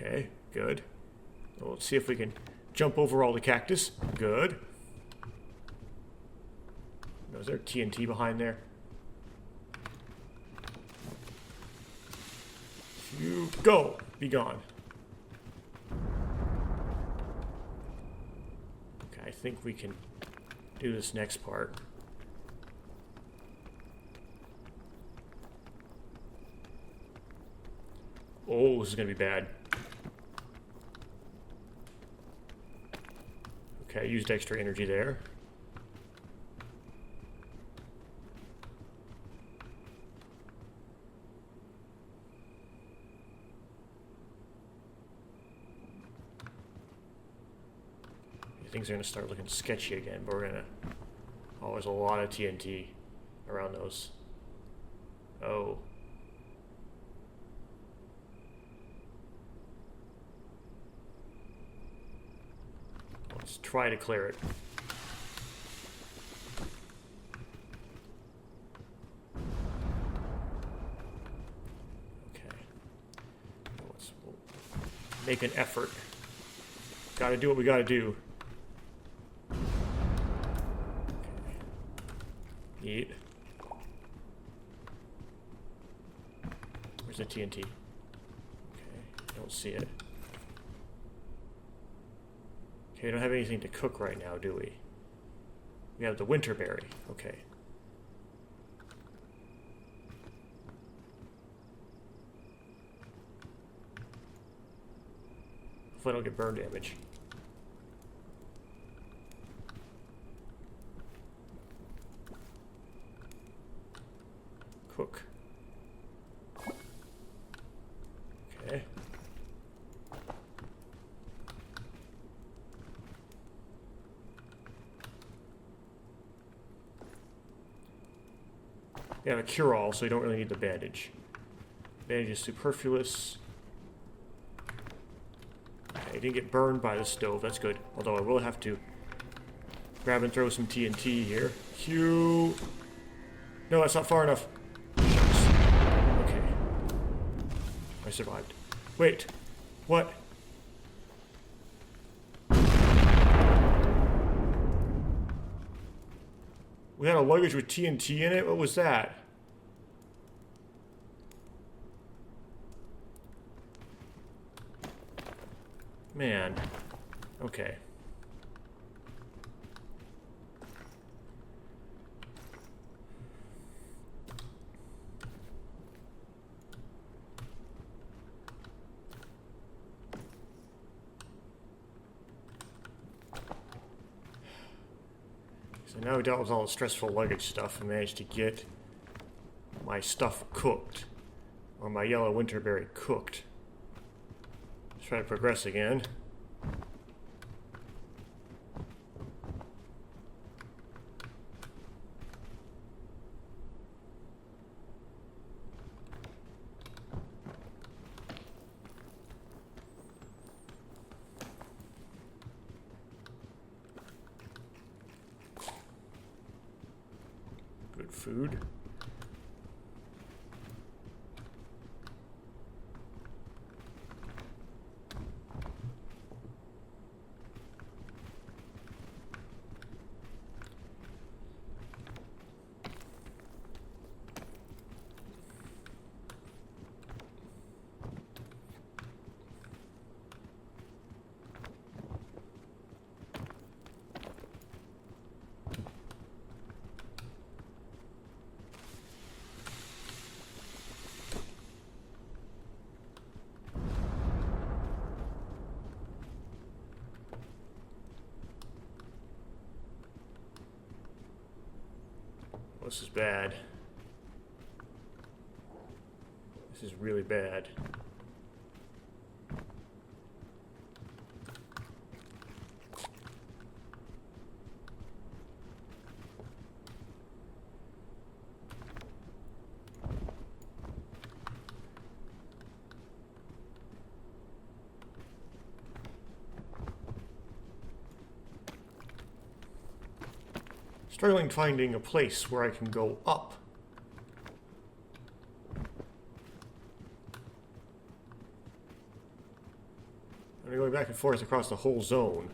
Okay, good. Well, let's see if we can jump over all the cactus. Good. Oh, is there TNT behind there? You go! Be gone. Okay, I think we can do this next part. Oh, this is gonna be bad. Okay, I used extra energy there. Things are gonna start looking sketchy again, but we're gonna... Oh, there's a lot of TNT around those. Oh. Let's try to clear it. Okay. We'll make an effort. Gotta do what we gotta do. Neat. Where's the TNT? Okay, don't see it. Okay, we don't have anything to cook right now, do we? We have the winter berry. Okay. Hopefully I don't get burn damage. Cook. Okay. We have a cure-all, so you don't really need the bandage. Bandage is superfluous. Okay, I didn't get burned by the stove, that's good. Although I will have to grab and throw some TNT here. Q. No, that's not far enough. Okay. I survived. Wait. What? We had a luggage with TNT in it? What was that? Man. Okay. So now we dealt with all the stressful luggage stuff and managed to get my stuff cooked. Or my yellow winterberry cooked. Let's try to progress again. Good food. This is bad. This is really bad. Struggling finding a place where I can go up. back and forth across the whole zone.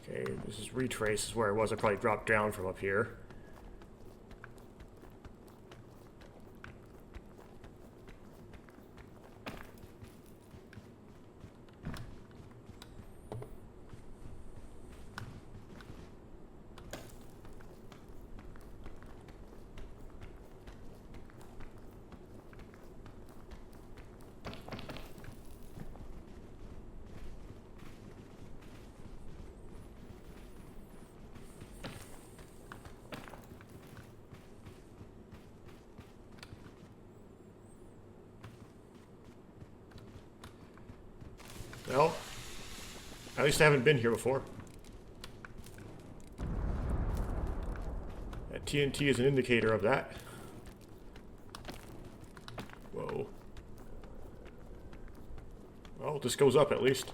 Okay, this is retrace. This is where I was. I probably dropped down from up here. Well, at least I haven't been here before. That TNT is an indicator of that. Whoa. Well, this goes up at least.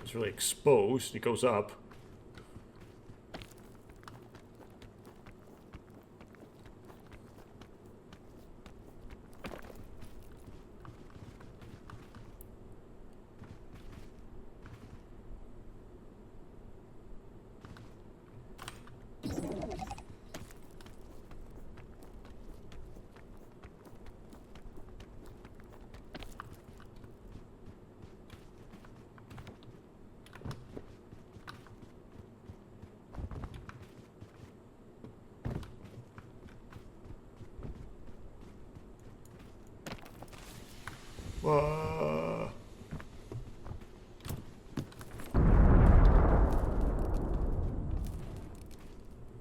It's really exposed. It goes up.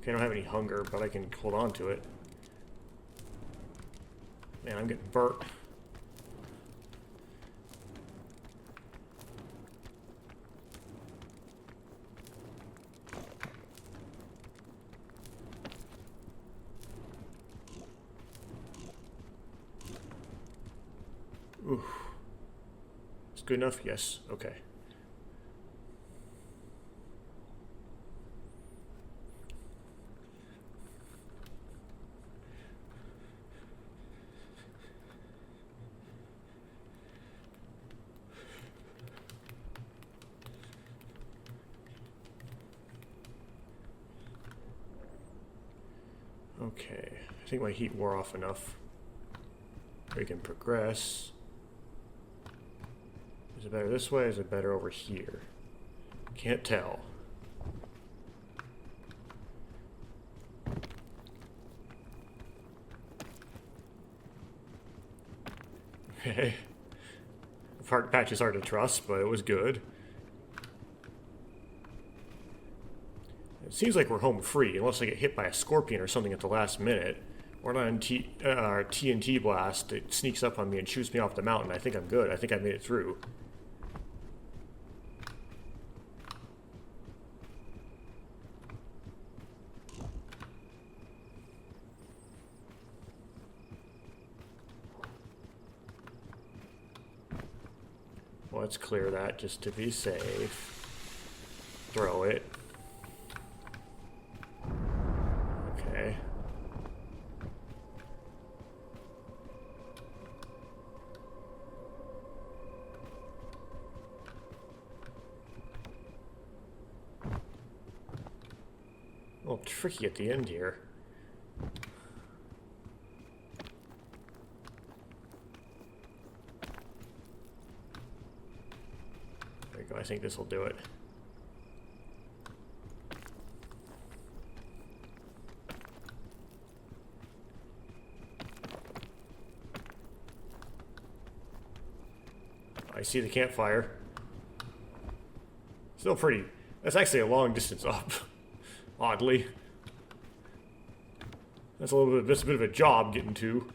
Okay, I don't have any hunger, but I can hold on to it. Man, I'm getting burnt. Oof. It's good enough? Yes. Okay. Okay, I think my heat wore off enough. We can progress. Is it better this way or is it better over here? Can't tell. Okay. The park patch is hard to trust, but it was good. It seems like we're home free, unless I get hit by a scorpion or something at the last minute. Or on our TNT blast, it sneaks up on me and shoots me off the mountain. I think I'm good. I think I made it through. Well, let's clear that just to be safe. Throw it. Okay. A little tricky at the end here. There you go. I think this will do it. I see the campfire. Still pretty. That's actually a long distance up. Oddly. That's a bit of a job getting to.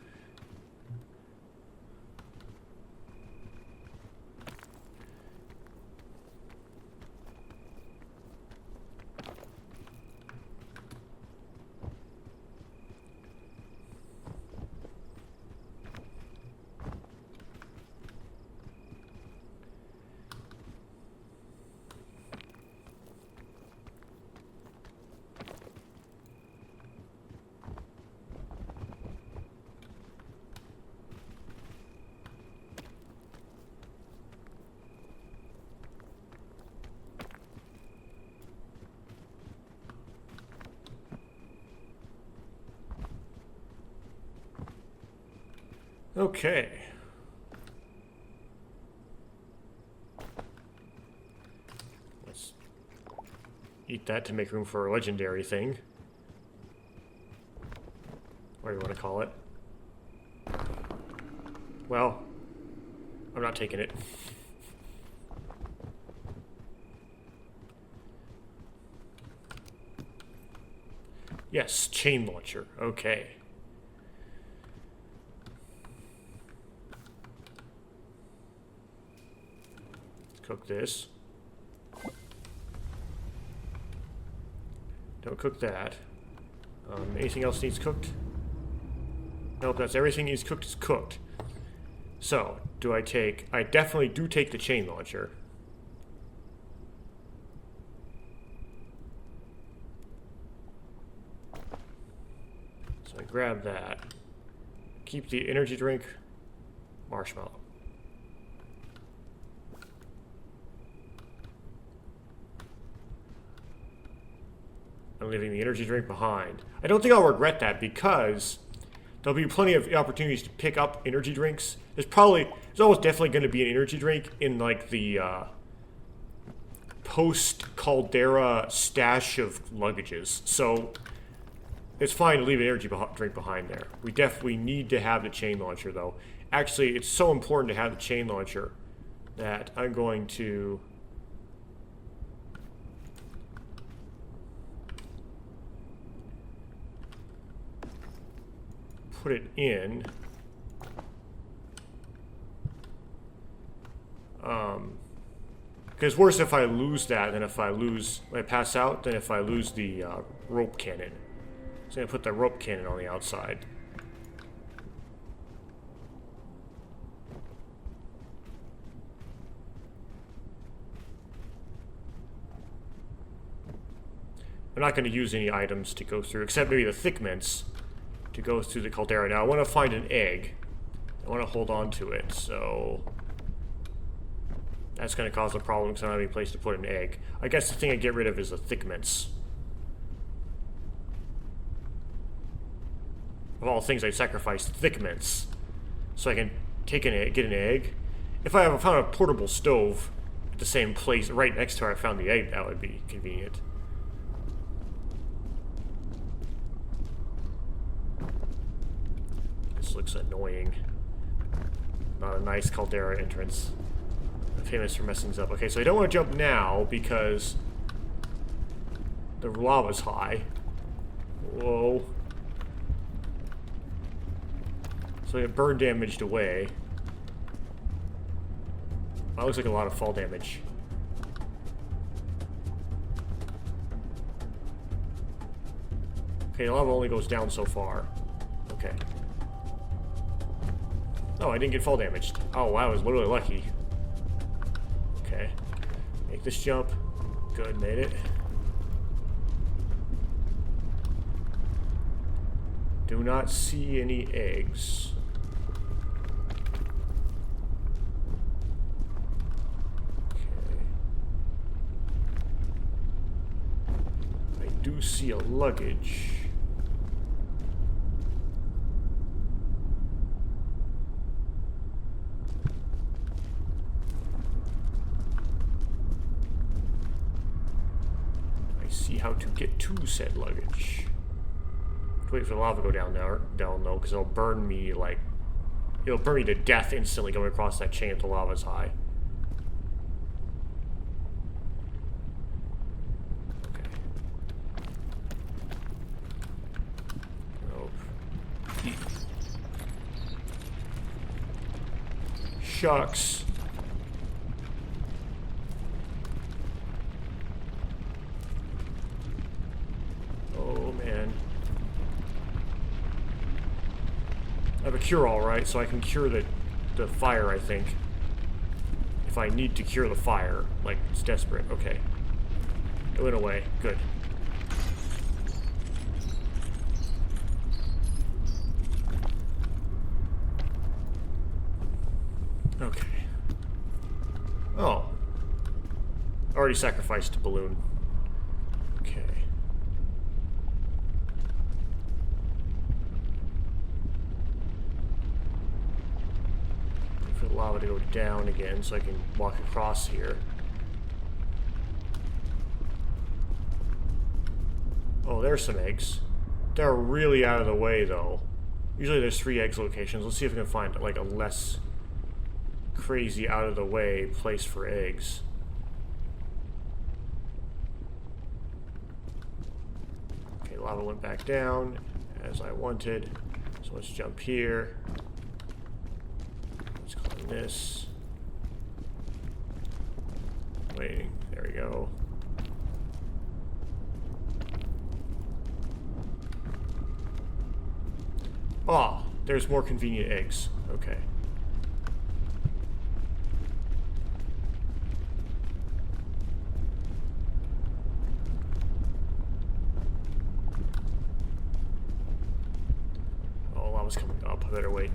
Okay. Let's eat that to make room for a legendary thing. Whatever you want to call it. Well, I'm not taking it. Yes, chain launcher. Okay. Let's cook this. Don't cook that. Anything else needs cooked? Nope, that's everything needs cooked is cooked. So, do I take... I definitely do take the chain launcher. So I grab that. Keep the energy drink. Marshmallow. I'm leaving the energy drink behind. I don't think I'll regret that because there'll be plenty of opportunities to pick up energy drinks. There's almost definitely going to be an energy drink in like the post-Caldera stash of luggages. So it's fine to leave an energy drink behind there. We definitely need to have the chain launcher though. Actually, it's so important to have the chain launcher that I'm going to... put it in. Because worse if I lose that than if I pass out than if I lose the rope cannon. So I'm going to put the rope cannon on the outside. I'm not going to use any items to go through, except maybe the thick mints to go through the caldera. Now I want to find an egg. I want to hold on to it, so that's going to cause a problem because I don't have any place to put an egg. I guess the thing I get rid of is the thick mints. Of all things, I sacrificed thick mints so I can take an egg, get an egg. If I found a portable stove at the same place, right next to where I found the egg, that would be convenient. This looks annoying. Not a nice caldera entrance. I'm famous for messing things up. Okay, so I don't want to jump now because the lava's high. Whoa. So I get burn damaged away. That looks like a lot of fall damage. Okay, the lava only goes down so far. Okay. Oh, I didn't get fall damaged. Oh, wow, I was literally lucky. Okay. Make this jump. Good, made it. Do not see any eggs. Okay. I do see a luggage. See how to get to said luggage. Wait for the lava to go down though, because it'll burn me to death instantly going across that chain if the lava's high. Okay. Nope. Shucks. I have a cure-all, right? So I can cure the fire, I think. If I need to cure the fire. Like, it's desperate. Okay. It went away. Good. Okay. Oh. Already sacrificed a balloon. Okay. lava to go down again so I can walk across here. Oh, there's some eggs. They're really out of the way, though. Usually there's 3 eggs locations. Let's see if we can find like a less crazy out of the way place for eggs. Okay, lava went back down as I wanted. So let's jump here. Let's climb this. Waiting. There we go. Ah, there's more convenient eggs. Okay. Oh, lava's coming up. I better wait.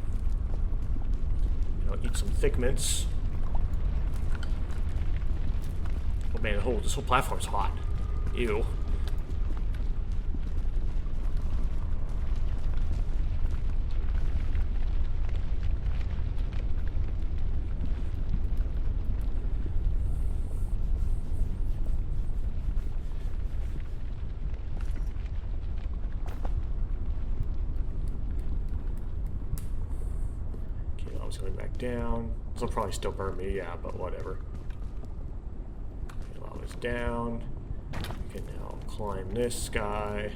I'll eat some thick mints. Oh man, this whole platform's hot. Ew. Coming back down. This will probably still burn me, yeah, but whatever. Okay, lava's down. We can now climb this guy.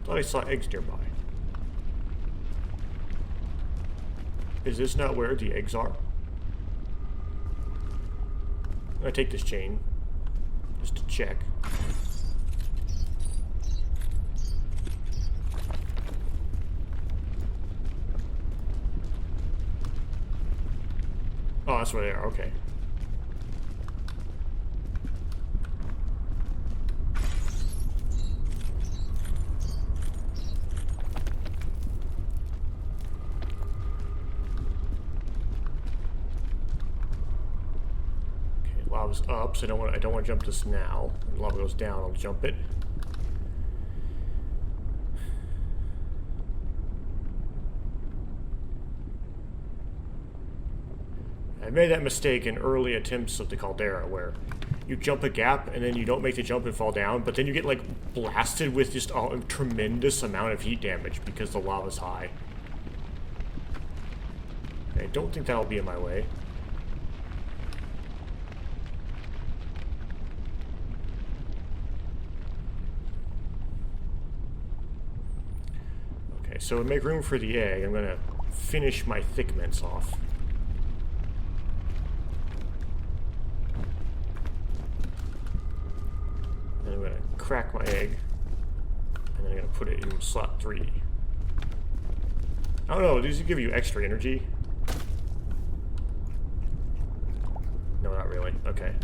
Thought I saw eggs nearby. Is this not where the eggs are? I'm gonna take this chain just to check. Oh, that's where they are. Okay. Lava's up, so I don't want to jump this now. When lava goes down, I'll jump it. I made that mistake in early attempts of the Caldera, where you jump a gap and then you don't make the jump and fall down, but then you get like blasted with just a tremendous amount of heat damage because the lava's high. I don't think that'll be in my way. So to make room for the egg, I'm going to finish my thick mints off. Then I'm going to crack my egg, and then I'm going to put it in slot 3. I don't know, these give you extra energy? No, not really. Okay.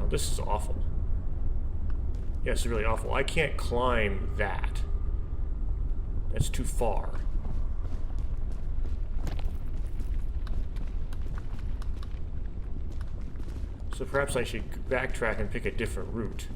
This is awful. Yeah, it's really awful. I can't climb that. That's too far. So perhaps I should backtrack and pick a different route.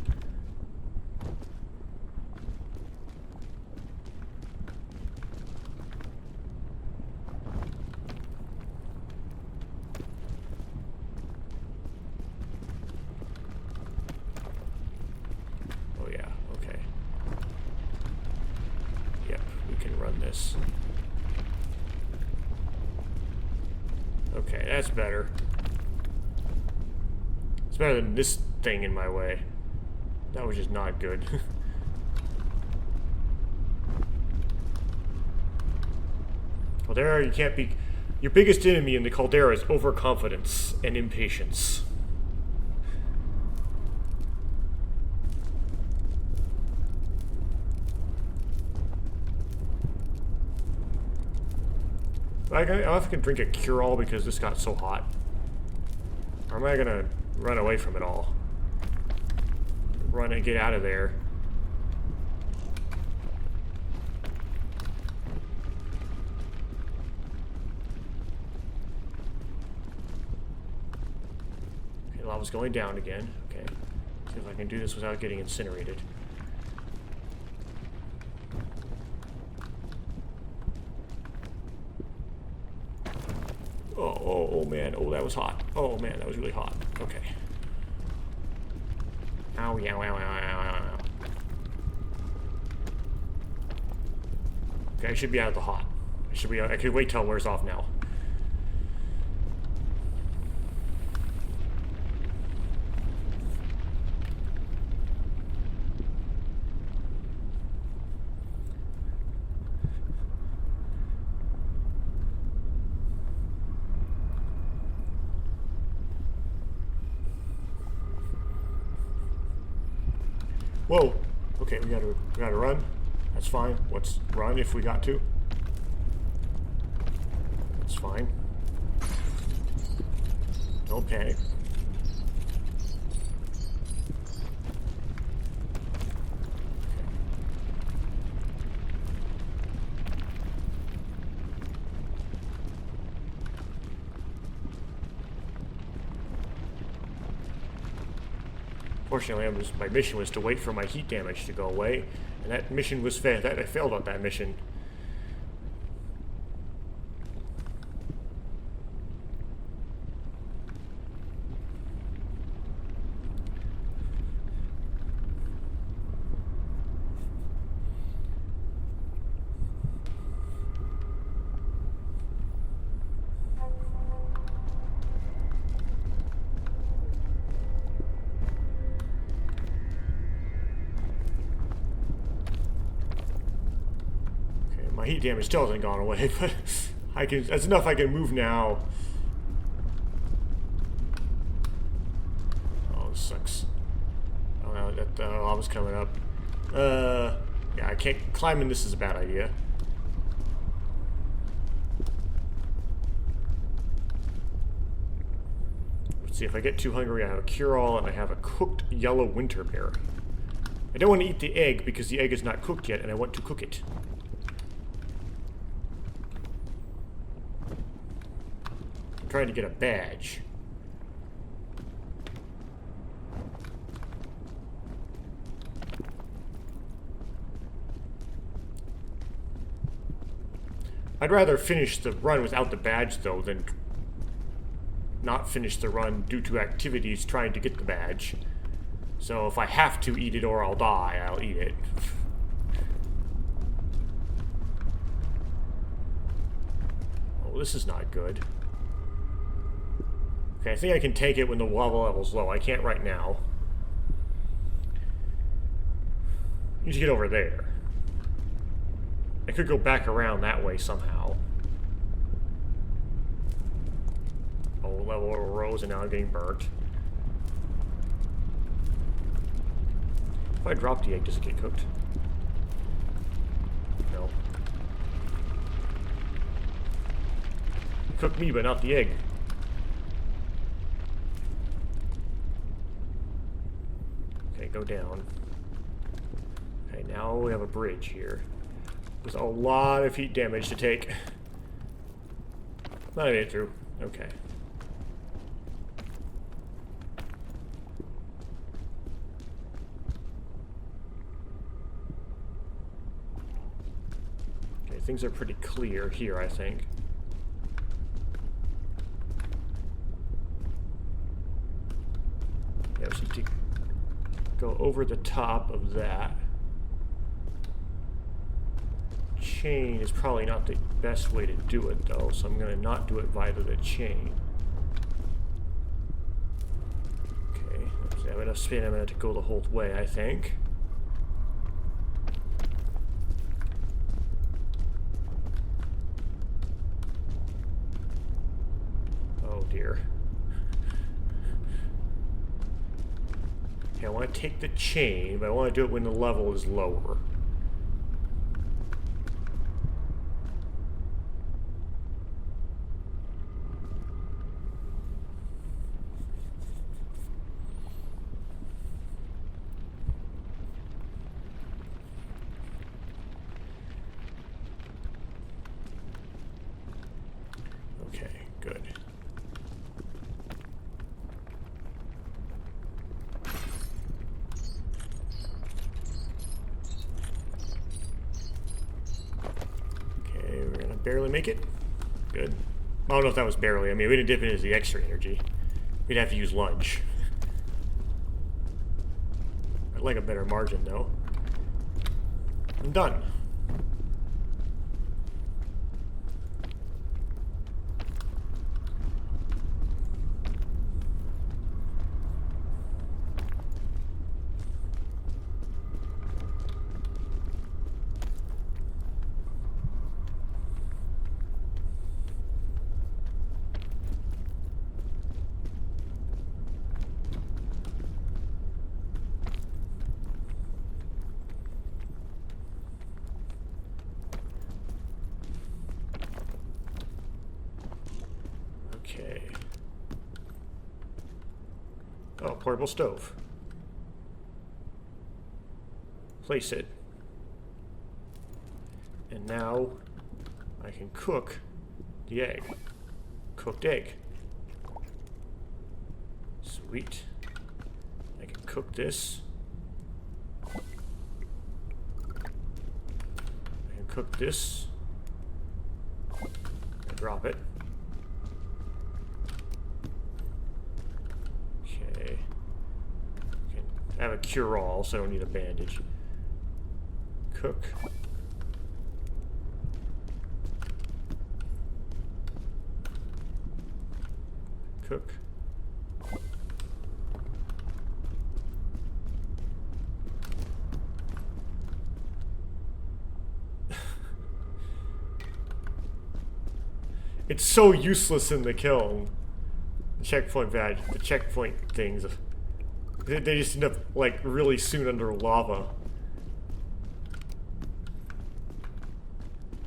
Okay, that's better. It's better than this thing in my way. That was just not good. Caldera, you can't be... Your biggest enemy in the Caldera is overconfidence and impatience. I don't know if I can drink a cure-all because this got so hot. Or am I gonna run away from it all? Run and get out of there. lava's going down again. Okay. See if I can do this without getting incinerated. Oh man. Oh, that was hot. Oh man, that was really hot. Okay. Ow, yeah, ow, ow, ow, ow, ow. Okay, I should be out of the hot. I could wait till it wears off now. Whoa. Okay, we gotta run. That's fine. Let's run if we got to. That's fine. Don't panic. Fortunately, my mission was to wait for my heat damage to go away, and that mission was failed. I failed on that mission. My heat damage still hasn't gone away, but that's enough I can move now. Oh, this sucks. Oh no, that lava's coming up. Yeah, I can't, climbing this is a bad idea. Let's see, if I get too hungry, I have a cure-all and I have a cooked yellow winterberry. I don't want to eat the egg because the egg is not cooked yet and I want to cook it. Trying to get a badge. I'd rather finish the run without the badge though than not finish the run due to activities trying to get the badge. So if I have to eat it or I'll die, I'll eat it. Oh, this is not good. Okay, I think I can take it when the lava level's low. I can't right now. I need to get over there. I could go back around that way somehow. Oh, level rose and now I'm getting burnt. If I drop the egg, does it get cooked? No. Cook me, but not the egg. Go down. Okay, now we have a bridge here. There's a lot of heat damage to take. Not made it through. Okay. Okay, things are pretty clear here, I think. Yeah, we need to go over the top of that. Chain is probably not the best way to do it though, so I'm going to not do it via the chain. Okay, I have enough spin, I'm going to go the whole way, I think. Oh dear. I want to take the chain, but I want to do it when the level is lower. Okay, good. barely make it. Good. I don't know if that was barely. I mean, we didn't dip it as the extra energy. We'd have to use lunge. I'd like a better margin, though. I'm done. Okay. Oh, portable stove. Place it. And now I can cook the egg. Cooked egg. Sweet. I can cook this. I can cook this. And drop it. Okay. I have a cure-all, so I don't need a bandage. Cook. Cook. It's so useless in the kiln. The checkpoint badge, the checkpoint things. They just end up, like, really soon under lava.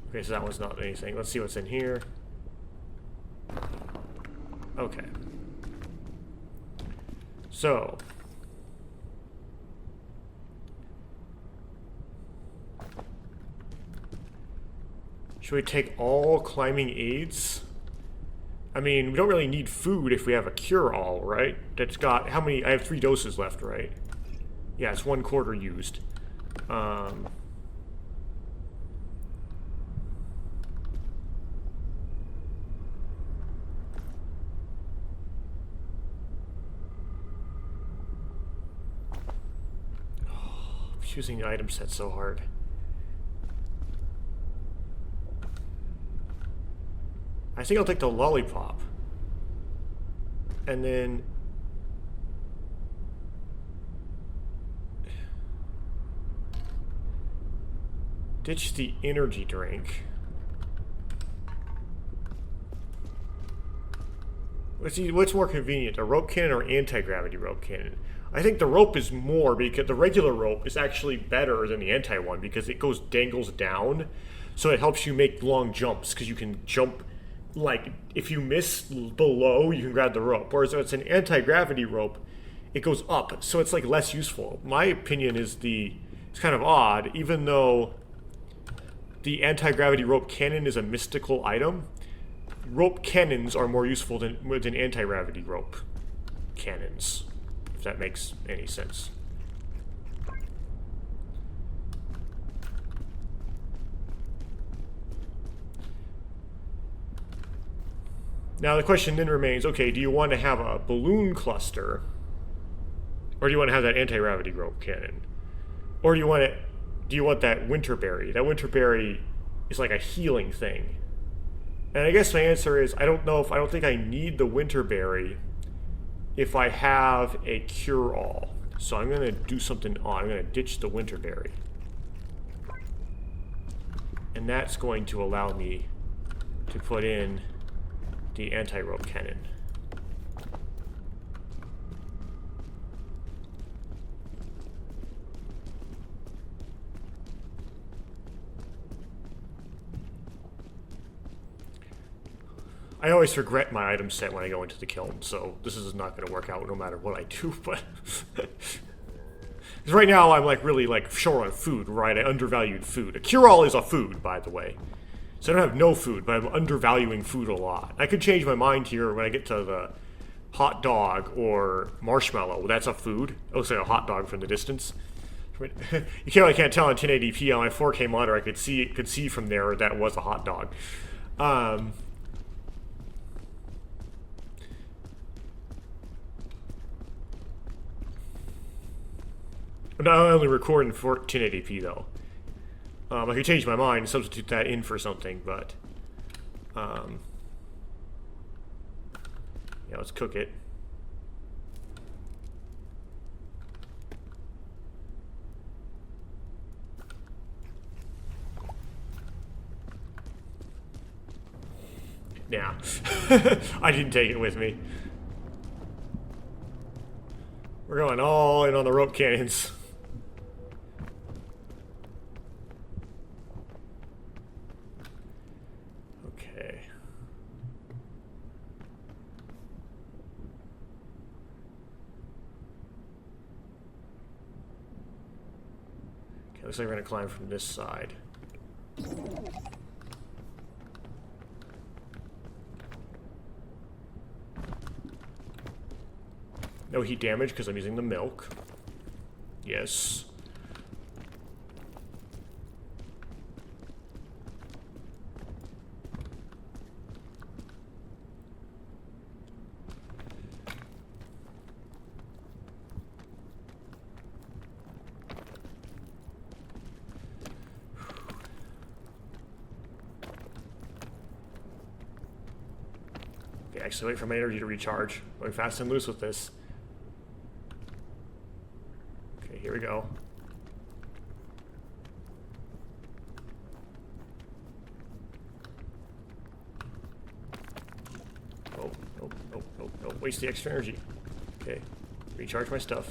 Okay, so that one's not anything. Let's see what's in here. Okay. So. Should we take all climbing aids? I mean, we don't really need food if we have a cure-all, right? That's got, how many? I have 3 doses left, right? Yeah, it's 1/4 used. Choosing the item set so hard. I think I'll take the lollipop. And then ditch the energy drink. Let's see, what's more convenient, a rope cannon or anti-gravity rope cannon? I think the rope is more, because the regular rope is actually better than the anti one because it dangles down, so it helps you make long jumps because you can jump, like, if you miss below, you can grab the rope. Whereas if it's an anti-gravity rope, it goes up, so it's like less useful. My opinion is it's kind of odd, even though the anti-gravity rope cannon is a mystical item. Rope cannons are more useful than anti-gravity rope cannons, if that makes any sense. Now the question then remains, okay, do you want to have a balloon cluster, or do you want to have that anti-gravity rope cannon? Or do you want that winterberry? That winterberry is like a healing thing. And I guess my answer is I don't think I need the winterberry if I have a cure-all. So I'm going to do something odd. I'm going to ditch the winterberry. And that's going to allow me to put in the anti-rope cannon. I always regret my item set when I go into the kiln, so this is not going to work out no matter what I do, but... Because right now I'm like really like short on food, right? I undervalued food. A cure-all is a food, by the way. So I don't have no food, but I'm undervaluing food a lot. I could change my mind here when I get to the hot dog or marshmallow. That's a food. It looks like a hot dog from the distance. You can't tell on 1080p on my 4K monitor. I could see from there that was a hot dog. Um, I'm not only recording 1080p though. I could change my mind and substitute that in for something, but yeah, let's cook it. Yeah, I didn't take it with me. We're going all in on the rope cannons. Okay. Okay, looks like we're gonna climb from this side. No heat damage because I'm using the milk. Yes. Okay, actually wait for my energy to recharge. Going fast and loose with this. Here we go. Oh, nope, nope, nope, nope. Waste the extra energy. Okay. Recharge my stuff.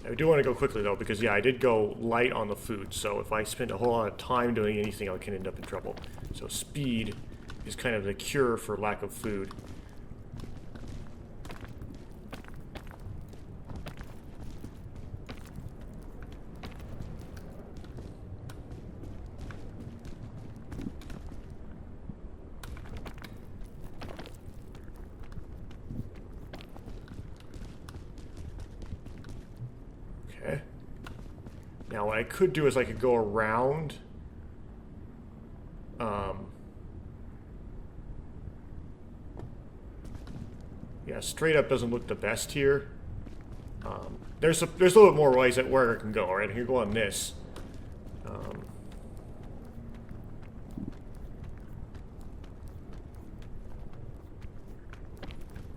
I do want to go quickly though, because yeah, I did go light on the food, so if I spend a whole lot of time doing anything, I can end up in trouble. So speed is kind of the cure for lack of food. Now what I could do is I could go around. Yeah, straight up doesn't look the best here. There's a little bit more ways at where I can go, right? I can go on this.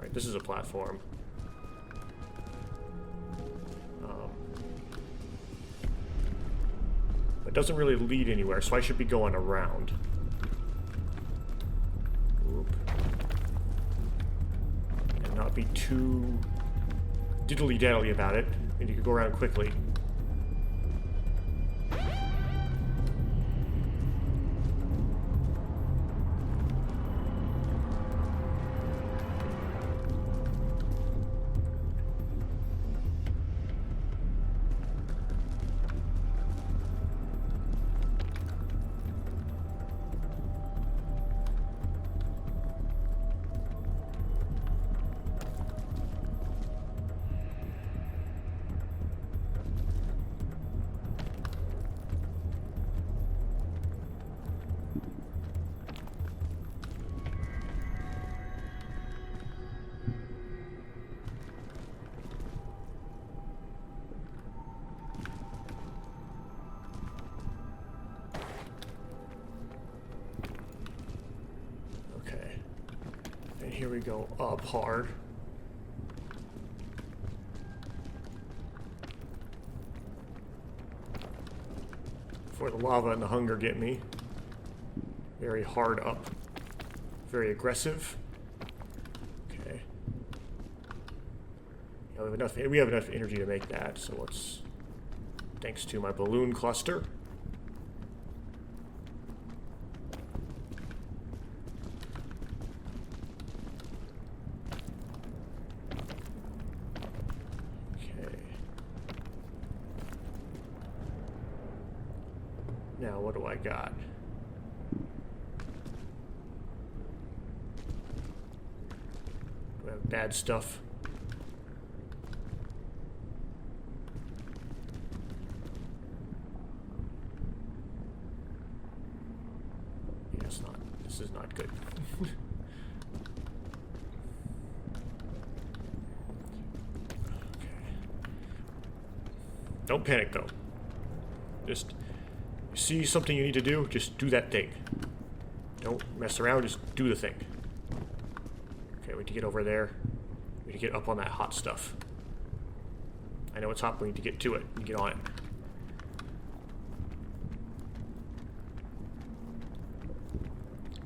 Right, this is a platform. It doesn't really lead anywhere, so I should be going around. Oop. And not be too diddly-daddly about it, and you could go around quickly. Here we go, up hard. Before the lava and the hunger get me. Very hard up. Very aggressive. Okay. Yeah, we have enough energy to make that, so let's... Thanks to my balloon cluster. Now, what do I got? Do I have bad stuff? Yeah, it's not. This is not good. Don't panic, though. Just see something you need to do, just do that thing. Don't mess around, just do the thing. Okay, we need to get over there. We need to get up on that hot stuff. I know it's hot, but we need to get to it and get on it.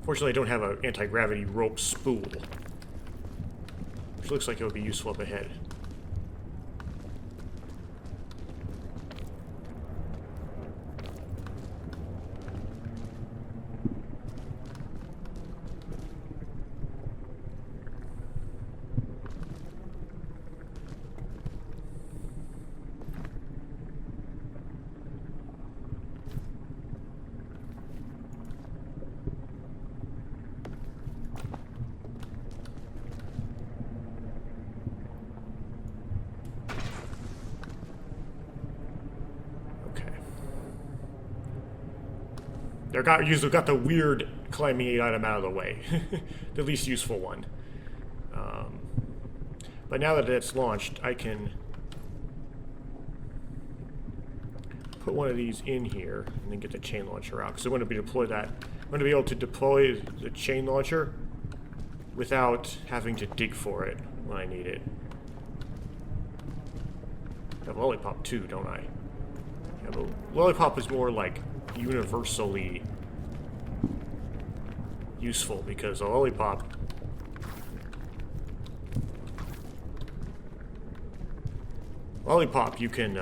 Fortunately, I don't have an anti-gravity rope spool, which looks like it would be useful up ahead. Usually got the weird climbing aid item out of the way. The least useful one. But now that it's launched, I can put one of these in here and then get the chain launcher out. Because I'm going to be able to deploy the chain launcher without having to dig for it when I need it. I have a lollipop too, don't I? Yeah, but lollipop is more like universally useful because a lollipop you can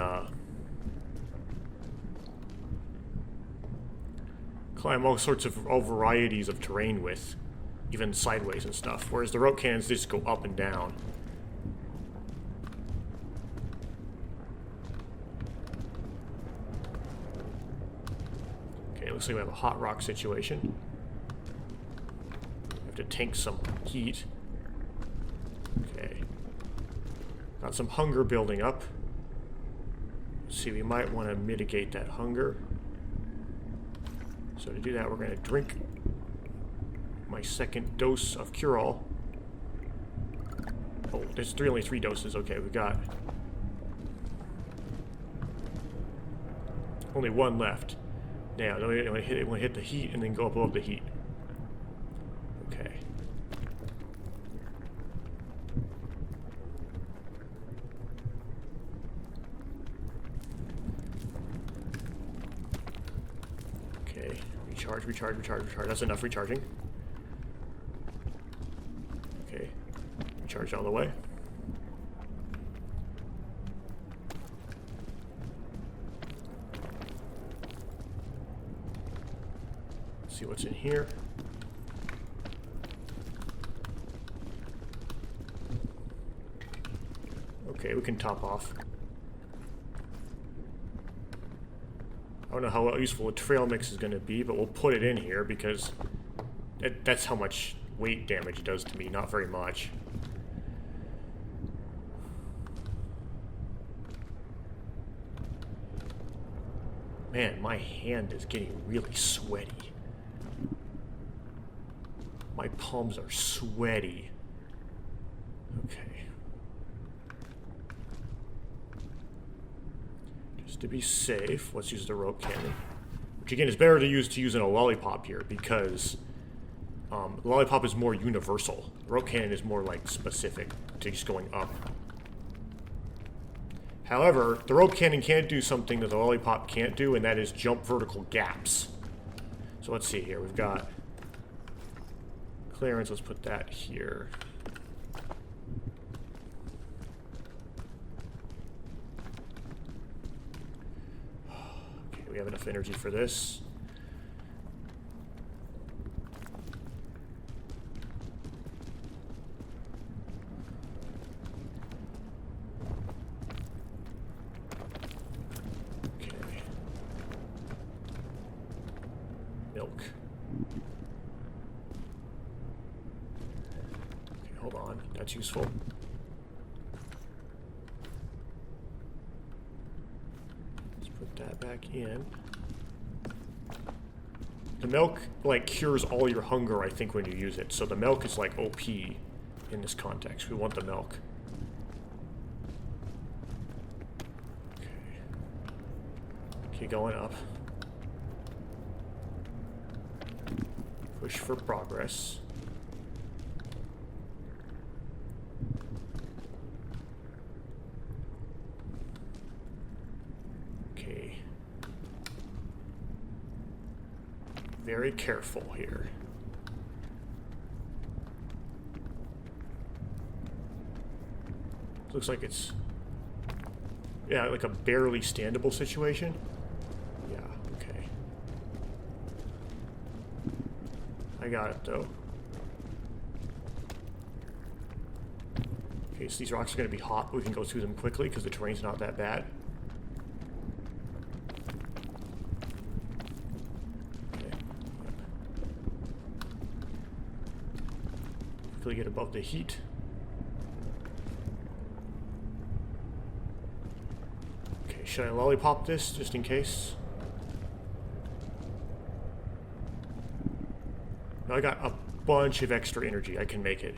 climb all sorts of varieties of terrain with, even sideways and stuff, whereas the rope cannons just go up and down. Okay, looks like we have a hot rock situation. We have to tank some heat. Okay. Got some hunger building up. Let's see, we might want to mitigate that hunger. So to do that, we're going to drink my second dose of cure-all. Oh, there's only 3 doses. Okay, we got only 1 left. Now, then we want to hit the heat and then go up above the heat. Okay. Okay, recharge. That's enough recharging. Okay, recharge all the way. See what's in here. Okay, we can top off. I don't know how useful a trail mix is going to be, but we'll put it in here because that's how much weight damage it does to me. Not very much. Man, my hand is getting really sweaty. My palms are sweaty. Okay. Just to be safe, let's use the rope cannon. Which again is better to use in a lollipop here because the lollipop is more universal. The rope cannon is more like specific to just going up. However, the rope cannon can't do something that the lollipop can't do, and that is jump vertical gaps. So let's see here. We've got clearance. Let's put that here. Okay, we have enough energy for this. That's useful. Let's put that back in. The milk, like, cures all your hunger, I think, when you use it. So the milk is, like, OP in this context. We want the milk. Okay. Keep going up. Push for progress. Okay. Very careful here. Looks like it's, yeah, like a barely standable situation. Yeah, okay. I got it, though. Okay, so these rocks are going to be hot, but we can go through them quickly because the terrain's not that bad. Get above the heat. Okay, should I lollipop this just in case? Now I got a bunch of extra energy. I can make it.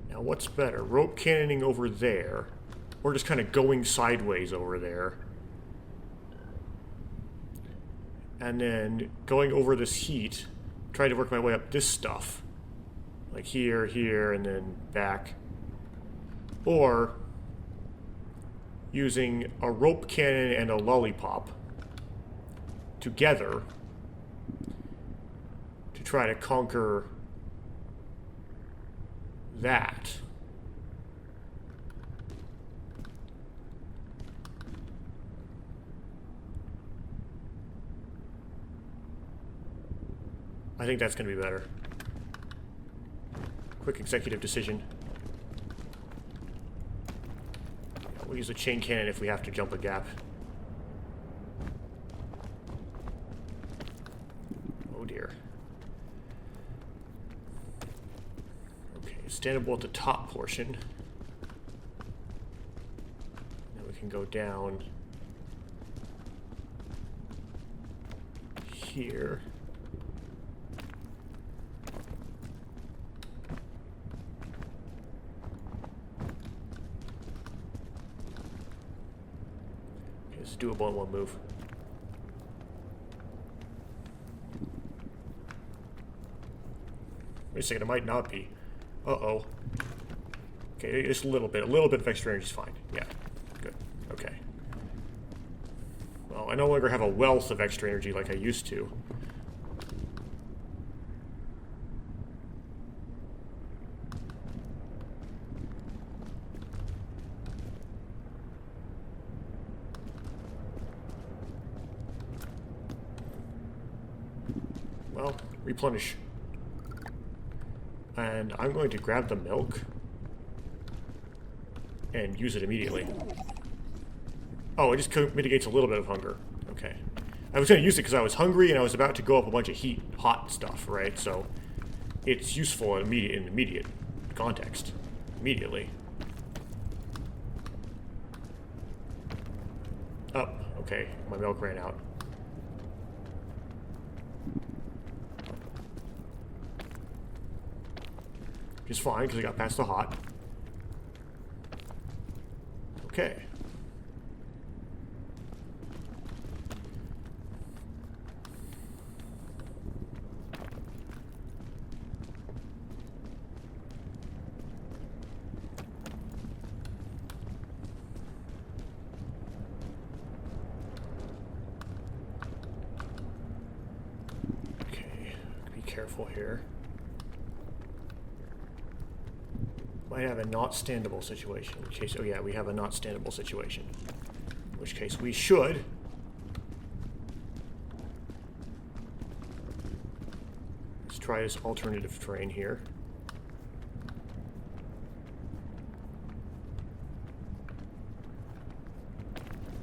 Now, what's better? Rope cannoning over there, or just kind of going sideways over there? And then going over this heat, trying to work my way up this stuff. Like here, here, and then back. Or using a rope cannon and a lollipop together to try to conquer that. I think that's going to be better. Quick executive decision. We'll use a chain cannon if we have to jump a gap. Oh dear. Okay, standable at the top portion. Then we can go down here. Doable in one move. Wait a second, it might not be. Uh-oh. Okay, just a little bit. A little bit of extra energy is fine. Yeah, good. Okay. Well, I no longer have a wealth of extra energy like I used to. Well, replenish. And I'm going to grab the milk and use it immediately. Oh, it just mitigates a little bit of hunger. Okay. I was going to use it because I was hungry and I was about to go up a bunch of hot stuff, right? So it's useful in immediate context. Immediately. Oh, okay. My milk ran out. Which is fine, because I got past the hot. Okay. Okay, be careful here. Might have a not standable situation. In which case, oh yeah, we have a not standable situation. In which case, we should. Let's try this alternative terrain here.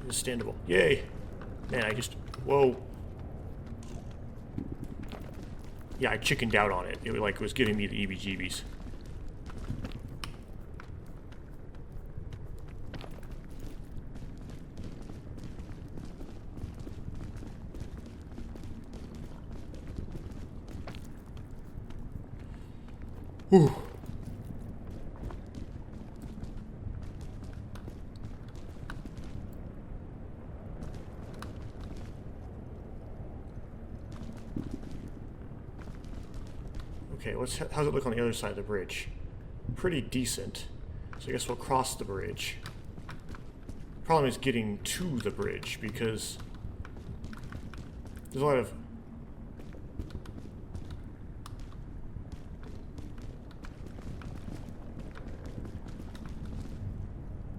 It's standable. Yay! Man, I just... Whoa. Yeah, I chickened out on it. It was giving me the EBGBs. Whew. Okay, how's it look on the other side of the bridge? Pretty decent. So I guess we'll cross the bridge. Problem is getting to the bridge because there's a lot of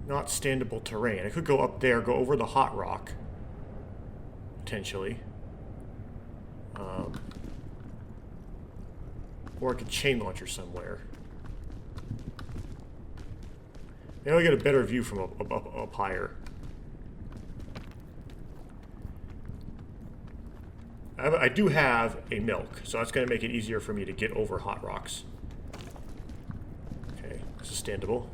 not standable terrain. I could go up there, go over the hot rock, potentially. Or I could chain launcher somewhere. Maybe I'll get a better view from up higher. I do have a milk, so that's going to make it easier for me to get over hot rocks. Okay, this is standable.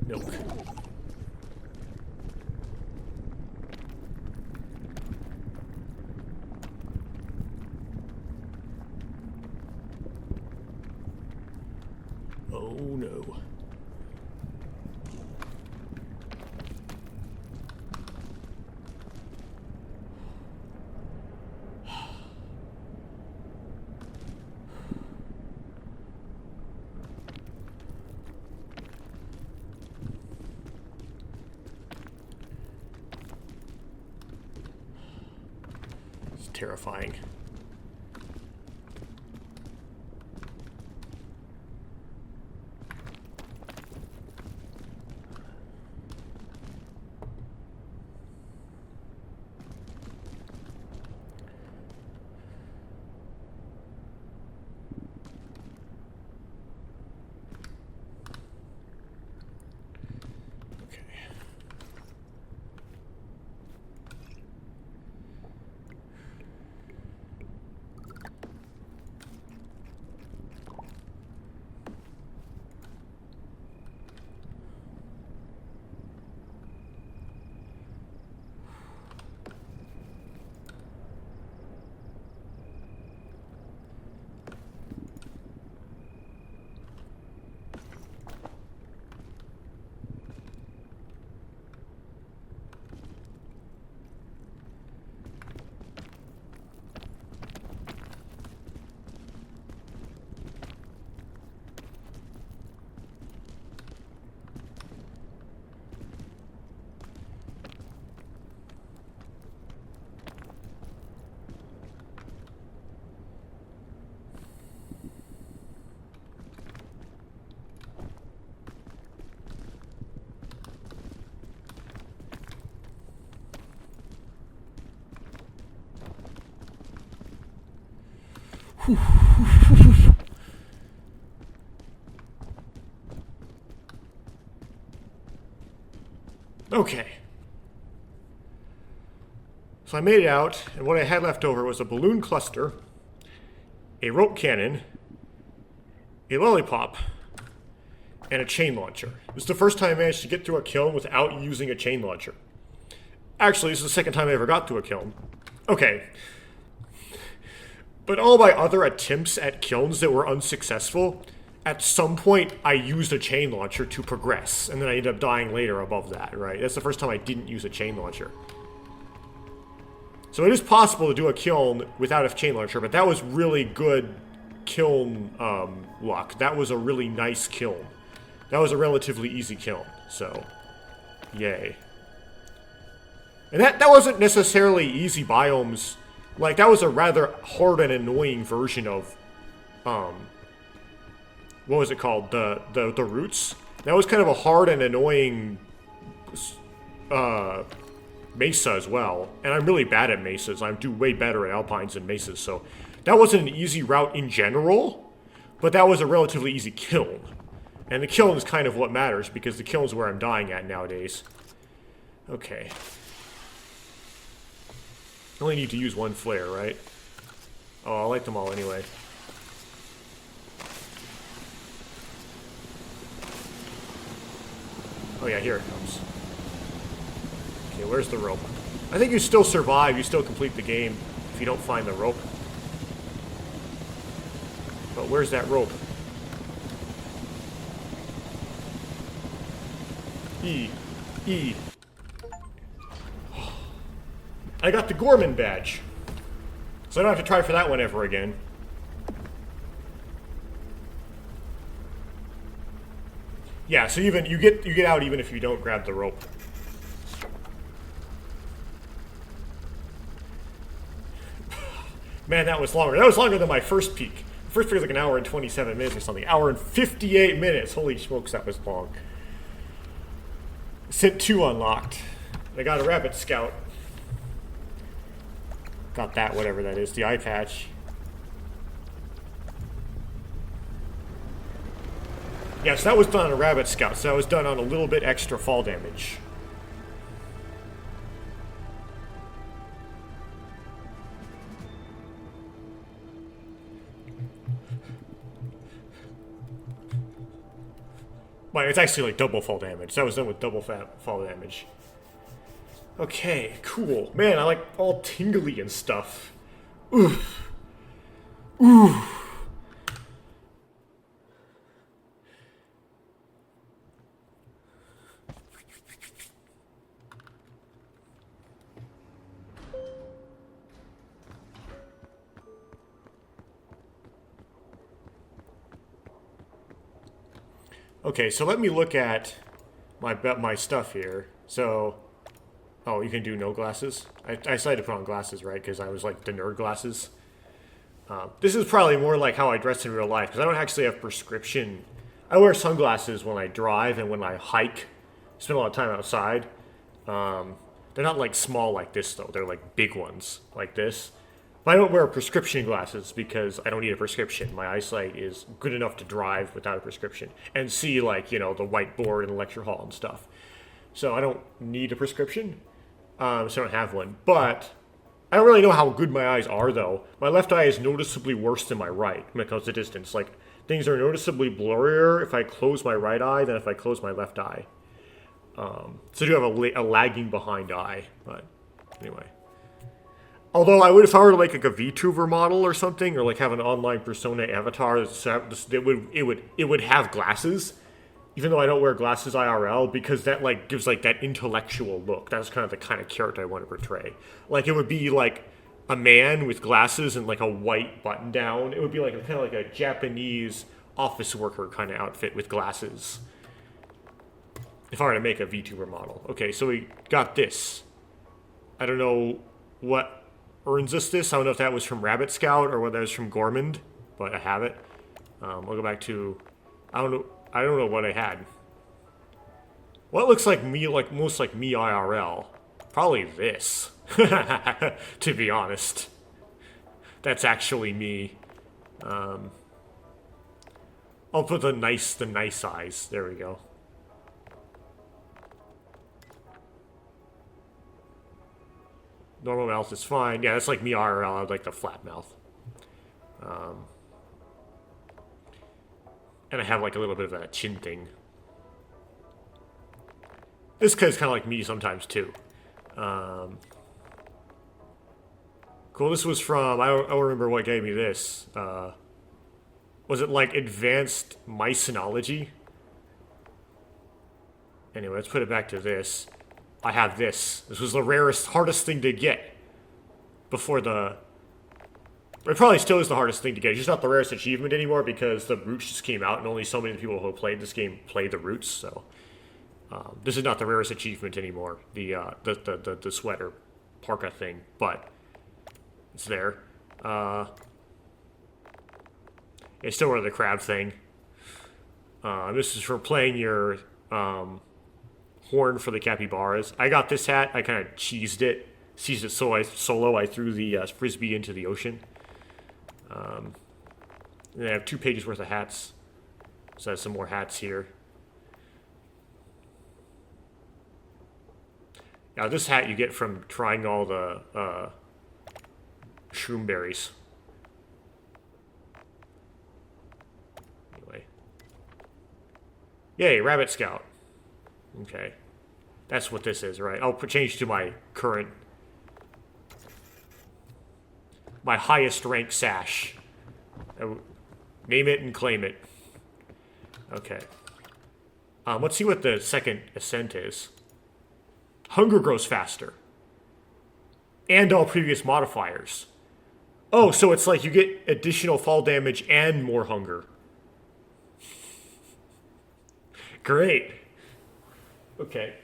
Milk. Oh no. Terrifying. Okay. So I made it out, and what I had left over was a balloon cluster, a rope cannon, a lollipop, and a chain launcher. This is the first time I managed to get through a kiln without using a chain launcher. Actually, this is the second time I ever got through a kiln. Okay. But all my other attempts at kilns that were unsuccessful, at some point I used a chain launcher to progress, and then I ended up dying later above that, right? That's the first time I didn't use a chain launcher. So it is possible to do a kiln without a chain launcher, but that was really good kiln luck. That was a really nice kiln. That was a relatively easy kiln, so Yay. And that wasn't necessarily easy biomes. Like, that was a rather hard and annoying version of, what was it called? The roots? That was kind of a hard and annoying, Mesa as well. And I'm really bad at mesas. I do way better at alpines than mesas, so that wasn't an easy route in general, but that was a relatively easy kiln. And the kiln is kind of what matters, because the kiln is where I'm dying at nowadays. Okay. I only need to use one flare, right? Oh, I'll light them all anyway. Oh yeah, here it comes. Okay, where's the rope? I think you still survive, you still complete the game if you don't find the rope. But where's that rope? E. I got the gourmand badge. So I don't have to try for that one ever again. Yeah, so even you get out even if you don't grab the rope. Man, that was longer. That was longer than my first peak. The first peak was like an hour and 27 minutes or something. Hour and 58 minutes. Holy smokes, that was long. Ascent 2 unlocked. I got a rabbit scout. Got that, whatever that is, the eye patch. Yeah, so that was done on a rabbit scout, so that was done on a little bit extra fall damage. Well, it's actually like double fall damage. That was done with double fall damage. Okay, cool. Man, I like all tingly and stuff. Oof. Oof. Okay, so let me look at my stuff here. So, oh, you can do no glasses? I decided to put on glasses, right? Because I was like the nerd glasses. This is probably more like how I dress in real life, because I don't actually have prescription. I wear sunglasses when I drive and when I hike. Spend a lot of time outside. They're not like small like this though. They're like big ones like this. But I don't wear prescription glasses because I don't need a prescription. My eyesight is good enough to drive without a prescription and see, like, you know, the whiteboard in the lecture hall and stuff. So I don't need a prescription, so I don't have one. But I don't really know how good my eyes are, though. My left eye is noticeably worse than my right when it comes to distance. Like, things are noticeably blurrier if I close my right eye than if I close my left eye. So I do have a lagging behind eye, but anyway. Although I would, if I were to like a VTuber model or something, or like have an online persona avatar, it would have glasses, even though I don't wear glasses IRL, because that like gives like that intellectual look. That's kind of the kind of character I want to portray. Like, it would be like a man with glasses and like a white button down. It would be like kind of like a Japanese office worker kind of outfit with glasses. If I were to make a VTuber model. Okay, so we got this. I don't know what earns us this. I don't know if that was from Rabbit Scout or whether that was from Gourmand, but I have it. I'll go back to, I don't know what I had. What looks like me, like most like me IRL? Probably this, to be honest. That's actually me. I'll put the nice eyes. There we go. Normal mouth is fine. Yeah, that's like me IRL. I would like the flat mouth. And I have like a little bit of a chin thing. This is kind of like me sometimes too. Cool, this was from, I don't remember what gave me this. Was it like advanced mycenology? Anyway, let's put it back to this. I have this. This was the rarest, hardest thing to get before the... It probably still is the hardest thing to get. It's just not the rarest achievement anymore because the roots just came out and only so many people who played this game play the roots, so... This is not the rarest achievement anymore, the sweater parka thing, but it's there. It's still one of the crab thing. This is for playing your horn for the capybaras. I got this hat. I kind of seized it solo. I threw the frisbee into the ocean. And I have 2 pages worth of hats. So I have some more hats here. Now this hat you get from trying all the shroom berries. Anyway. Yay, Rabbit Scout. Okay. That's what this is, right? I'll change to my current... my highest rank sash. Name it and claim it. Okay. Let's see what the second Ascent is. Hunger grows faster. And all previous modifiers. Oh, so it's like you get additional fall damage and more hunger. Great. Okay.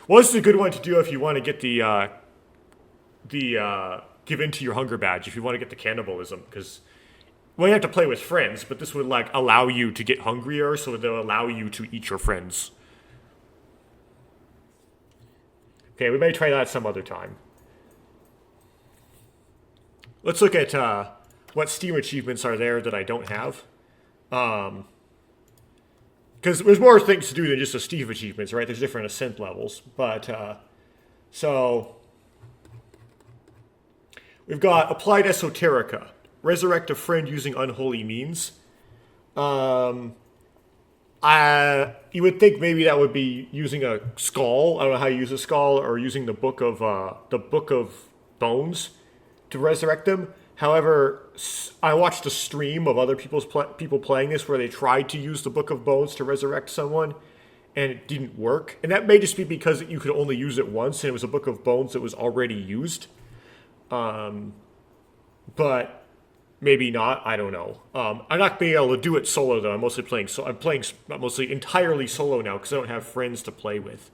Well, this is a good one to do if you want to get the give in to your hunger badge, if you want to get the cannibalism, because well, you have to play with friends, but this would like allow you to get hungrier, so they'll allow you to eat your friends. Okay, we may try that some other time. Let's look at what Steam achievements are there that I don't have. Because there's more things to do than just the Steam achievements, right? There's different Ascent levels. But, so... we've got Applied Esoterica. Resurrect a friend using unholy means. You would think maybe that would be using a skull. I don't know how you use a skull, or using the Book of Bones to resurrect them. However, I watched a stream of other people playing this where they tried to use the Book of Bones to resurrect someone, and it didn't work. And that may just be because you could only use it once, and it was a Book of Bones that was already used. But maybe not. I don't know. I'm not being able to do it solo though. I'm mostly playing. I'm playing mostly entirely solo now because I don't have friends to play with.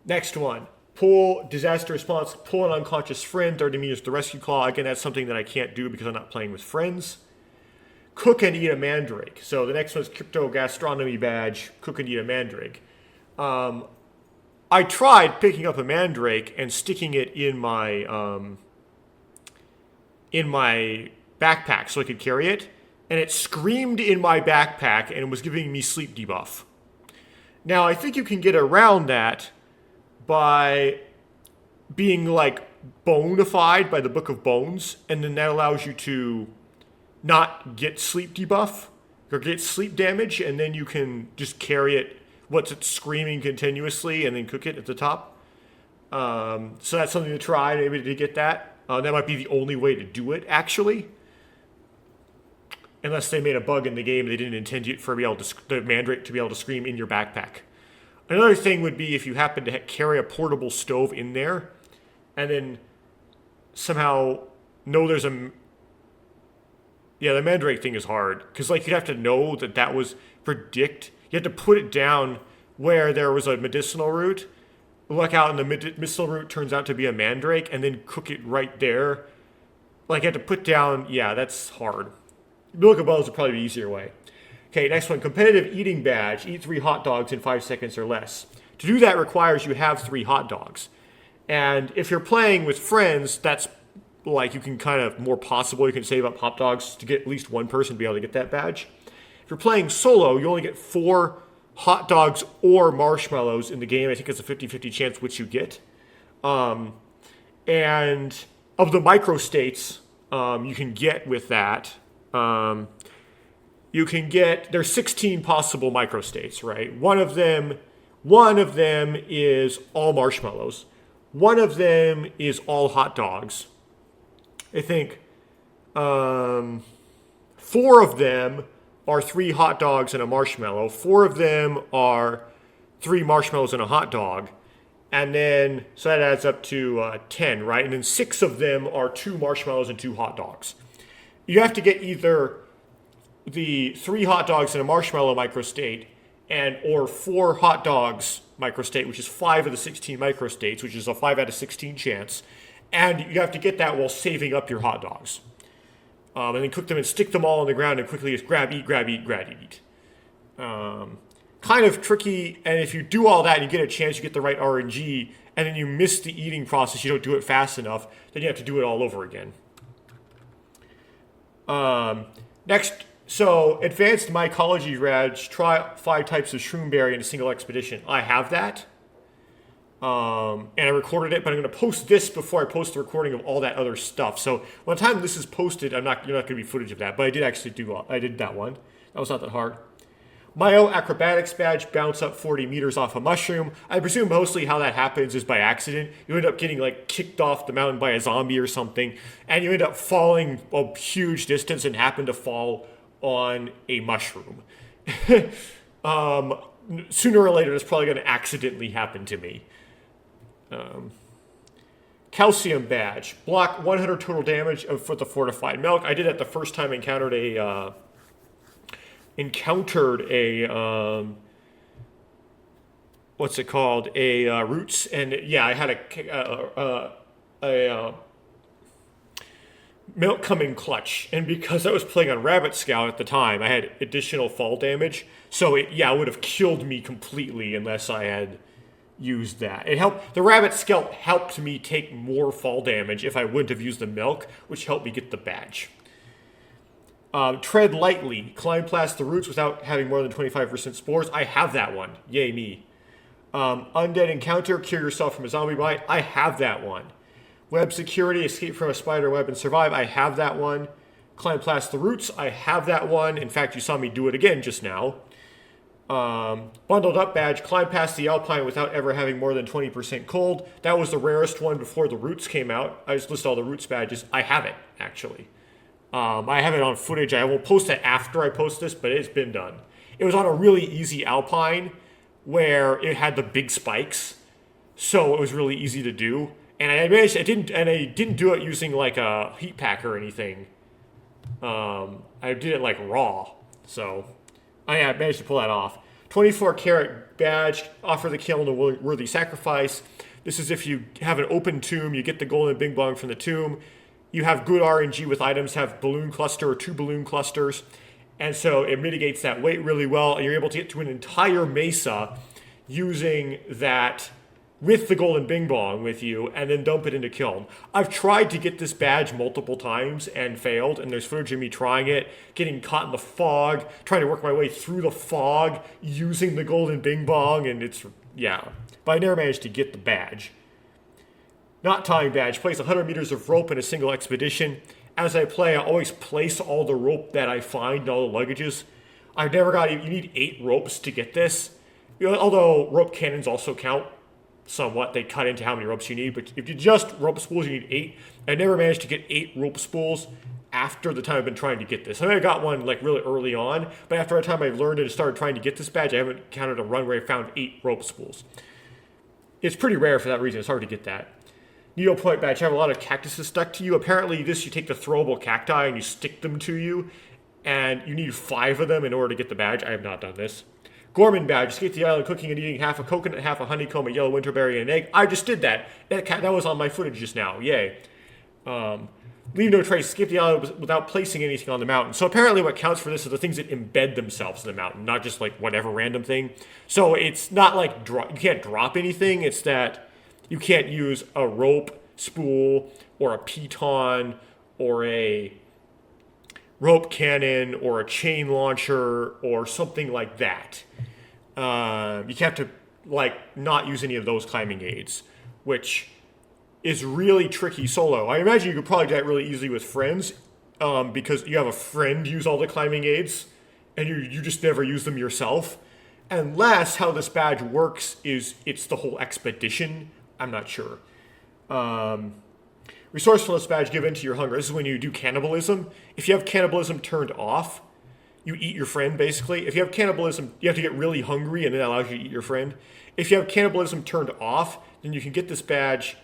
Next one. Pull disaster response. Pull an unconscious friend. 30 meters to rescue claw. Again, that's something that I can't do because I'm not playing with friends. Cook and eat a mandrake. So the next one is crypto gastronomy badge. Cook and eat a mandrake. I tried picking up a mandrake and sticking it in my backpack so I could carry it, and it screamed in my backpack and was giving me sleep debuff. Now, I think you can get around that by being, like, bonified by the Book of Bones, and then that allows you to not get sleep debuff or get sleep damage, and then you can just carry it once it's screaming continuously and then cook it at the top. So that's something to try, maybe to get that. That might be the only way to do it, actually. Unless they made a bug in the game, they didn't intend it for the mandrake to be able to scream in your backpack. Another thing would be if you happen to carry a portable stove in there, and then somehow know there's a... Yeah, the mandrake thing is hard, because like you'd have to know that was predict. You have to put it down where there was a medicinal root. Look out, and the medicinal root turns out to be a mandrake, and then cook it right there. Like you have to put down. Yeah, that's hard. Book of Bones would probably be the easier way. Okay, next one. Competitive eating badge. Eat 3 hot dogs in 5 seconds or less. To do that requires you have 3 hot dogs. And if you're playing with friends, that's like you can kind of more possible. You can save up hot dogs to get at least one person to be able to get that badge. If you're playing solo, you only get 4 hot dogs or marshmallows in the game. I think it's a 50-50 chance which you get. And of the microstates you can get with that, there's 16 possible microstates, right? One of them is all marshmallows. One of them is all hot dogs. I think 4 of them are 3 hot dogs and a marshmallow. 4 of them are 3 marshmallows and a hot dog. And then, so that adds up to 10, right? And then 6 of them are 2 marshmallows and 2 hot dogs. You have to get either the 3 hot dogs and a marshmallow microstate and or 4 hot dogs microstate, which is 5 of the 16 microstates, which is a 5 out of 16 chance. And you have to get that while saving up your hot dogs. And then cook them and stick them all on the ground and quickly just grab, eat, grab, eat, grab, eat. Kind of tricky, and if you do all that and you get a chance, you get the right RNG, and then you miss the eating process, you don't do it fast enough, then you have to do it all over again. Next, so advanced mycology rads, try 5 types of shroomberry in a single expedition. I have that. And I recorded it, but I'm going to post this before I post the recording of all that other stuff. So by the time this is posted, you're not going to be footage of that, but I did actually I did that one. That was not that hard. Myo acrobatics badge, bounce up 40 meters off a mushroom. I presume mostly how that happens is by accident. You end up getting like kicked off the mountain by a zombie or something, and you end up falling a huge distance and happen to fall on a mushroom. Sooner or later, it's probably going to accidentally happen to me. Calcium badge, block 100 total damage for the fortified milk. I did that the first time I encountered a what's it called? Roots, and yeah, I had a milk coming clutch, and because I was playing on Rabbit Scout at the time, I had additional fall damage. So it would have killed me completely unless I had used that. It helped. The Rabbit Scout helped me take more fall damage if I wouldn't have used the milk, which helped me get the badge. Tread lightly, climb past the roots without having more than 25% spores. I have that one. Yay me. Undead encounter, cure yourself from a zombie bite. I have that one. Web security, escape from a spider web and survive. I have that one. Climb past the roots. I have that one. In fact, you saw me do it again just now. Bundled up badge, climb past the alpine without ever having more than 20% cold. That was the rarest one before the roots came out. I just listed all the roots badges. I have it, actually. I have it on footage. I will post it after I post this, but it's been done. It was on a really easy alpine where it had the big spikes, so it was really easy to do. And I didn't do it using like a heat pack or anything. I did it like raw, so I managed to pull that off. 24 karat badge, offer the kiln a worthy sacrifice. This is if you have an open tomb, you get the golden bing bong from the tomb. You have good RNG with items, have balloon cluster or 2 balloon clusters. And so it mitigates that weight really well. And you're able to get to an entire mesa using that with the golden bing bong with you and then dump it into kiln. I've tried to get this badge multiple times and failed. And there's footage of me trying it, getting caught in the fog, trying to work my way through the fog using the golden bing bong. And but I never managed to get the badge. Not tying badge, place 100 meters of rope in a single expedition. As I play, I always place all the rope that I find in all the luggages. I've never got, you need 8 ropes to get this. Although rope cannons also count somewhat. They cut into how many ropes you need, but if you just rope spools, you need 8. I never managed to get 8 rope spools after the time I've been trying to get this. I mean, I got one like really early on, but after the time I learned it and started trying to get this badge, I haven't encountered a run where I found 8 rope spools. It's pretty rare for that reason. It's hard to get that. Needle point badge, have a lot of cactuses stuck to you. Apparently you take the throwable cacti and you stick them to you, and you need 5 of them in order to get the badge. I have not done this. Gourmand badge, escape the island cooking and eating half a coconut, half a honeycomb, a yellow winterberry, and an egg. I just did that. That was on my footage just now. Yay. Leave no trace, escape the island without placing anything on the mountain. So apparently what counts for this are the things that embed themselves in the mountain, not just like whatever random thing. So it's not like you can't drop anything. It's that you can't use a rope spool or a piton or a rope cannon or a chain launcher or something like that. You have to not use any of those climbing aids, which is really tricky solo. I imagine you could probably do that really easily with friends because you have a friend use all the climbing aids and you just never use them yourself. Unless how this badge works is it's the whole expedition. I'm not sure. Resourcefulness badge, give in to your hunger. This is when you do cannibalism. If you have cannibalism turned off, you eat your friend, basically. If you have cannibalism, you have to get really hungry, and that allows you to eat your friend. If you have cannibalism turned off, then you can get this badge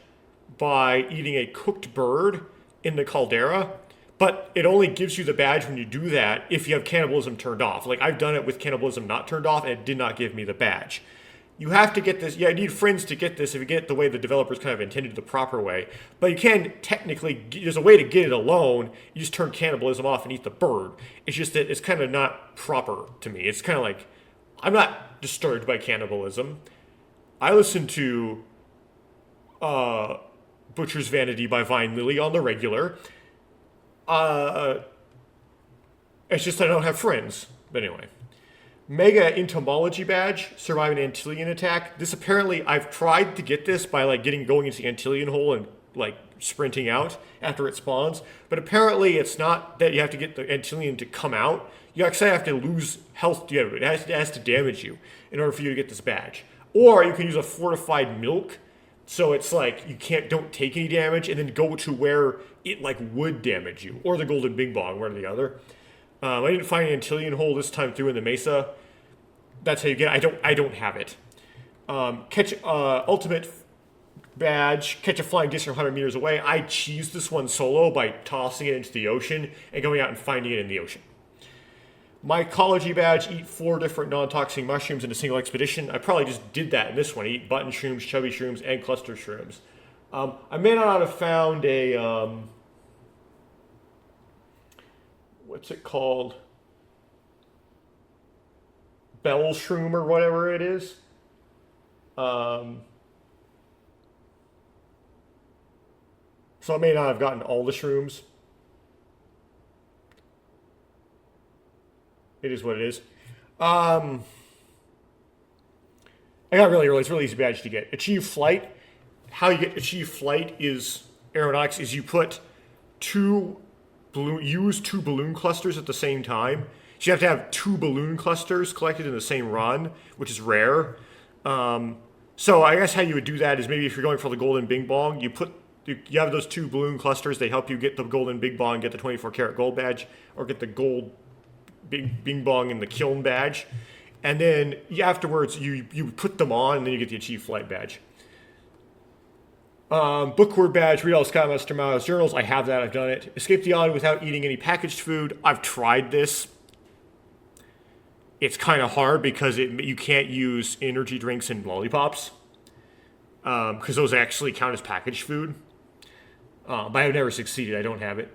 by eating a cooked bird in the Caldera. But it only gives you the badge when you do that if you have cannibalism turned off. Like, I've done it with cannibalism not turned off, and it did not give me the badge. You have to get this. Yeah, you need friends to get this if you get it the way the developers kind of intended, the proper way. But you can technically, there's a way to get it alone. You just turn cannibalism off and eat the bird. It's just that it's kind of not proper to me. It's kind of like, I'm not disturbed by cannibalism. I listen to Butcher's Vanity by Vine Lily on the regular. It's just I don't have friends. But anyway. Mega Entomology Badge, survive an Antillean attack. This apparently, I've tried to get this by like going into the Antillean hole and like sprinting out after it spawns. But apparently it's not that you have to get the Antillean to come out. You actually have to lose health to get it. It has to damage you in order for you to get this badge. Or you can use a fortified milk. So it's like you don't take any damage and then go to where it like would damage you. Or the Golden Big Bong, one or the other. I didn't find an Antillean hole this time through in the Mesa. That's how you get it. I don't have it. Catch ultimate badge. Catch a flying disc from 100 meters away. I cheesed this one solo by tossing it into the ocean and going out and finding it in the ocean. Mycology badge. Eat 4 different non-toxic mushrooms in a single expedition. I probably just did that in this one. Eat button shrooms, chubby shrooms, and cluster shrooms. I may not have found a... what's it called? Bell shroom or whatever it is. So I may not have gotten all the shrooms. It is what it is. I got really early. It's a really easy badge to get. Achieve flight. How you get achieve flight is aeronautics. Is you put use 2 balloon clusters at the same time. So you have to have 2 balloon clusters collected in the same run, which is rare. So I guess how you would do that is maybe if you're going for the Golden Bing Bong, you have those 2 balloon clusters. They help you get the Golden Big Bong, get the 24 karat gold badge, or get the gold Bing Bong and the Kiln badge. And then afterwards, you put them on, and then you get the Achieve Flight badge. Bookward badge, read all Scoutmaster Miles journals. I have that, I've done it. Escape the island without eating any packaged food. I've tried this. It's kind of hard because you can't use energy drinks and lollipops. Because those actually count as packaged food. But I've never succeeded, I don't have it.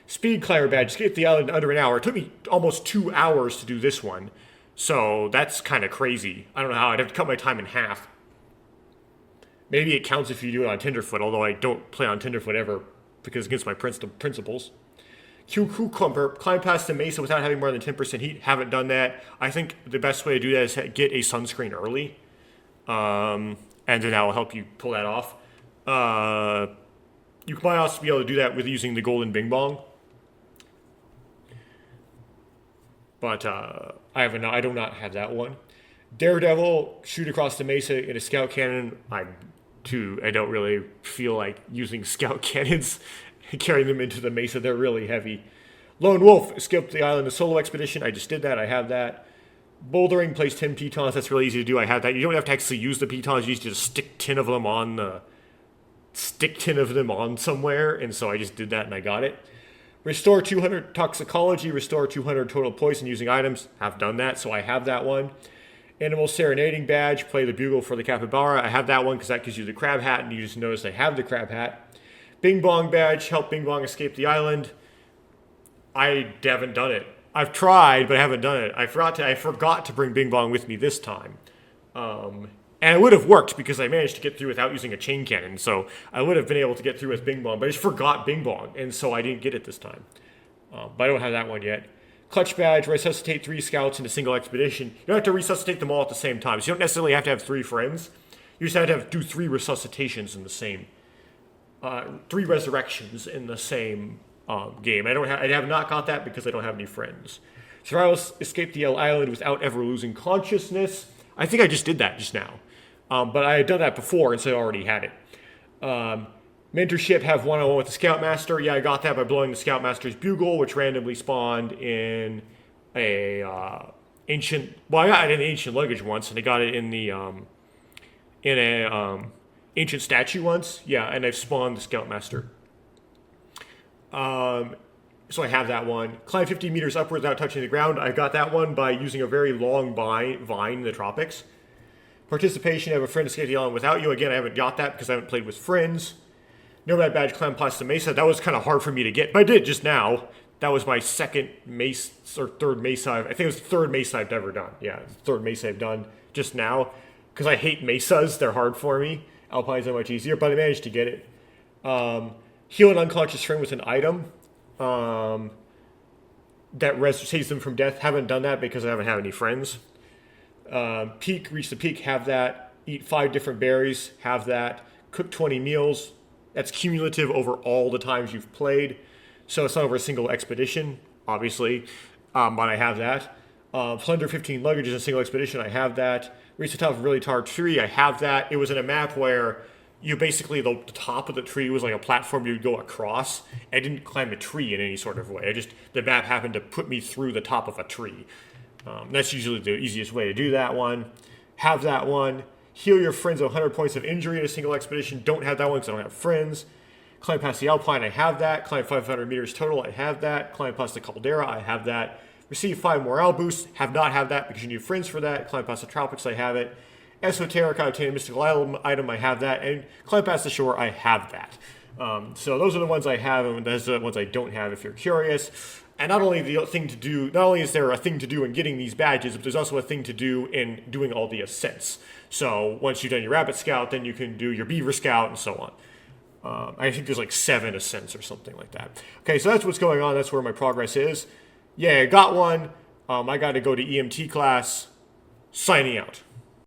Speed climber badge, escape the island in under an hour. It took me almost 2 hours to do this one. So that's kind of crazy. I don't know how, I'd have to cut my time in half. Maybe it counts if you do it on Tenderfoot, although I don't play on Tenderfoot ever because it's against my principles. Cucumber, climb past the Mesa without having more than 10% heat. Haven't done that. I think the best way to do that is get a sunscreen early. And then that will help you pull that off. You might also be able to do that with using the Golden Bing Bong. But I do not have that one. Daredevil, shoot across the Mesa in a scout cannon. I don't really feel like using scout cannons and carrying them into the Mesa. They're really heavy. Lone Wolf, escape the island, a solo expedition. I just did that. I have that. Bouldering, place 10 pitons. That's really easy to do. I have that. You don't have to actually use the pitons. You just stick 10 of them on somewhere. And so I just did that and I got it. Restore 200 toxicology. Restore 200 total poison using items. Have done that, so I have that one. Animal Serenading badge, play the bugle for the capybara. I have that one because that gives you the crab hat, and you just notice I have the crab hat. Bing Bong badge, help Bing Bong escape the island. I haven't done it. I've tried, but I haven't done it. I forgot to bring Bing Bong with me this time. And it would have worked because I managed to get through without using a chain cannon, so I would have been able to get through with Bing Bong, but I just forgot Bing Bong, and so I didn't get it this time. But I don't have that one yet. Clutch badge, resuscitate 3 scouts in a single expedition. You don't have to resuscitate them all at the same time. So you don't necessarily have to have 3 friends. You just have to do 3 resuscitations in the same, 3 resurrections in the same game. I have not got that because I don't have any friends. Survival, escape the island without ever losing consciousness. I think I just did that just now. But I had done that before, and so I already had it. Mentorship, have one-on-one with the Scoutmaster. Yeah, I got that by blowing the Scoutmaster's bugle, which randomly spawned in a ancient... Well, I got it in the ancient luggage once, and I got it in the ancient statue once. Yeah, and I've spawned the Scoutmaster. So I have that one. Climb 50 meters upwards without touching the ground. I got that one by using a very long vine in the tropics. Participation, have a friend escape the island without you. Again, I haven't got that because I haven't played with friends. Nomad badge, climb past the Mesa. That was kind of hard for me to get, but I did just now. That was my second Mesa, or third Mesa. I think it was the third Mesa I've ever done. Yeah, third Mesa I've done just now. Because I hate Mesas. They're hard for me. Alpines are much easier, but I managed to get it. Heal an unconscious friend with an item. That saves them from death. Haven't done that because I haven't had any friends. Peak, reach the peak, have that. Eat 5 different berries, have that. Cook 20 meals. That's cumulative over all the times you've played. So it's not over a single expedition, obviously, but I have that. Plunder 15 luggage in a single expedition, I have that. Reach the top of a really tall tree, I have that. It was in a map where you basically, the top of the tree was like a platform you'd go across. I didn't climb a tree in any sort of way. The map happened to put me through the top of a tree. That's usually the easiest way to do that one. Have that one. Heal your friends 100 points of injury in a single expedition. Don't have that one because I don't have friends. Climb past the Alpine, I have that. Climb 500 meters total, I have that. Climb past the Caldera, I have that. Receive 5 morale boosts, have not have that because you need friends for that. Climb past the Tropics, I have it. Esoteric, I obtain a mystical item, I have that. And climb past the shore, I have that. So those are the ones I have, and those are the ones I don't have if you're curious. And not only is there a thing to do in getting these badges, but there's also a thing to do in doing all the ascents. So once you've done your Rabbit Scout, then you can do your Beaver Scout and so on. I think there's like 7 ascents or something like that. Okay, so that's what's going on. That's where my progress is. Yeah, I got one. I got to go to EMT class. Signing out.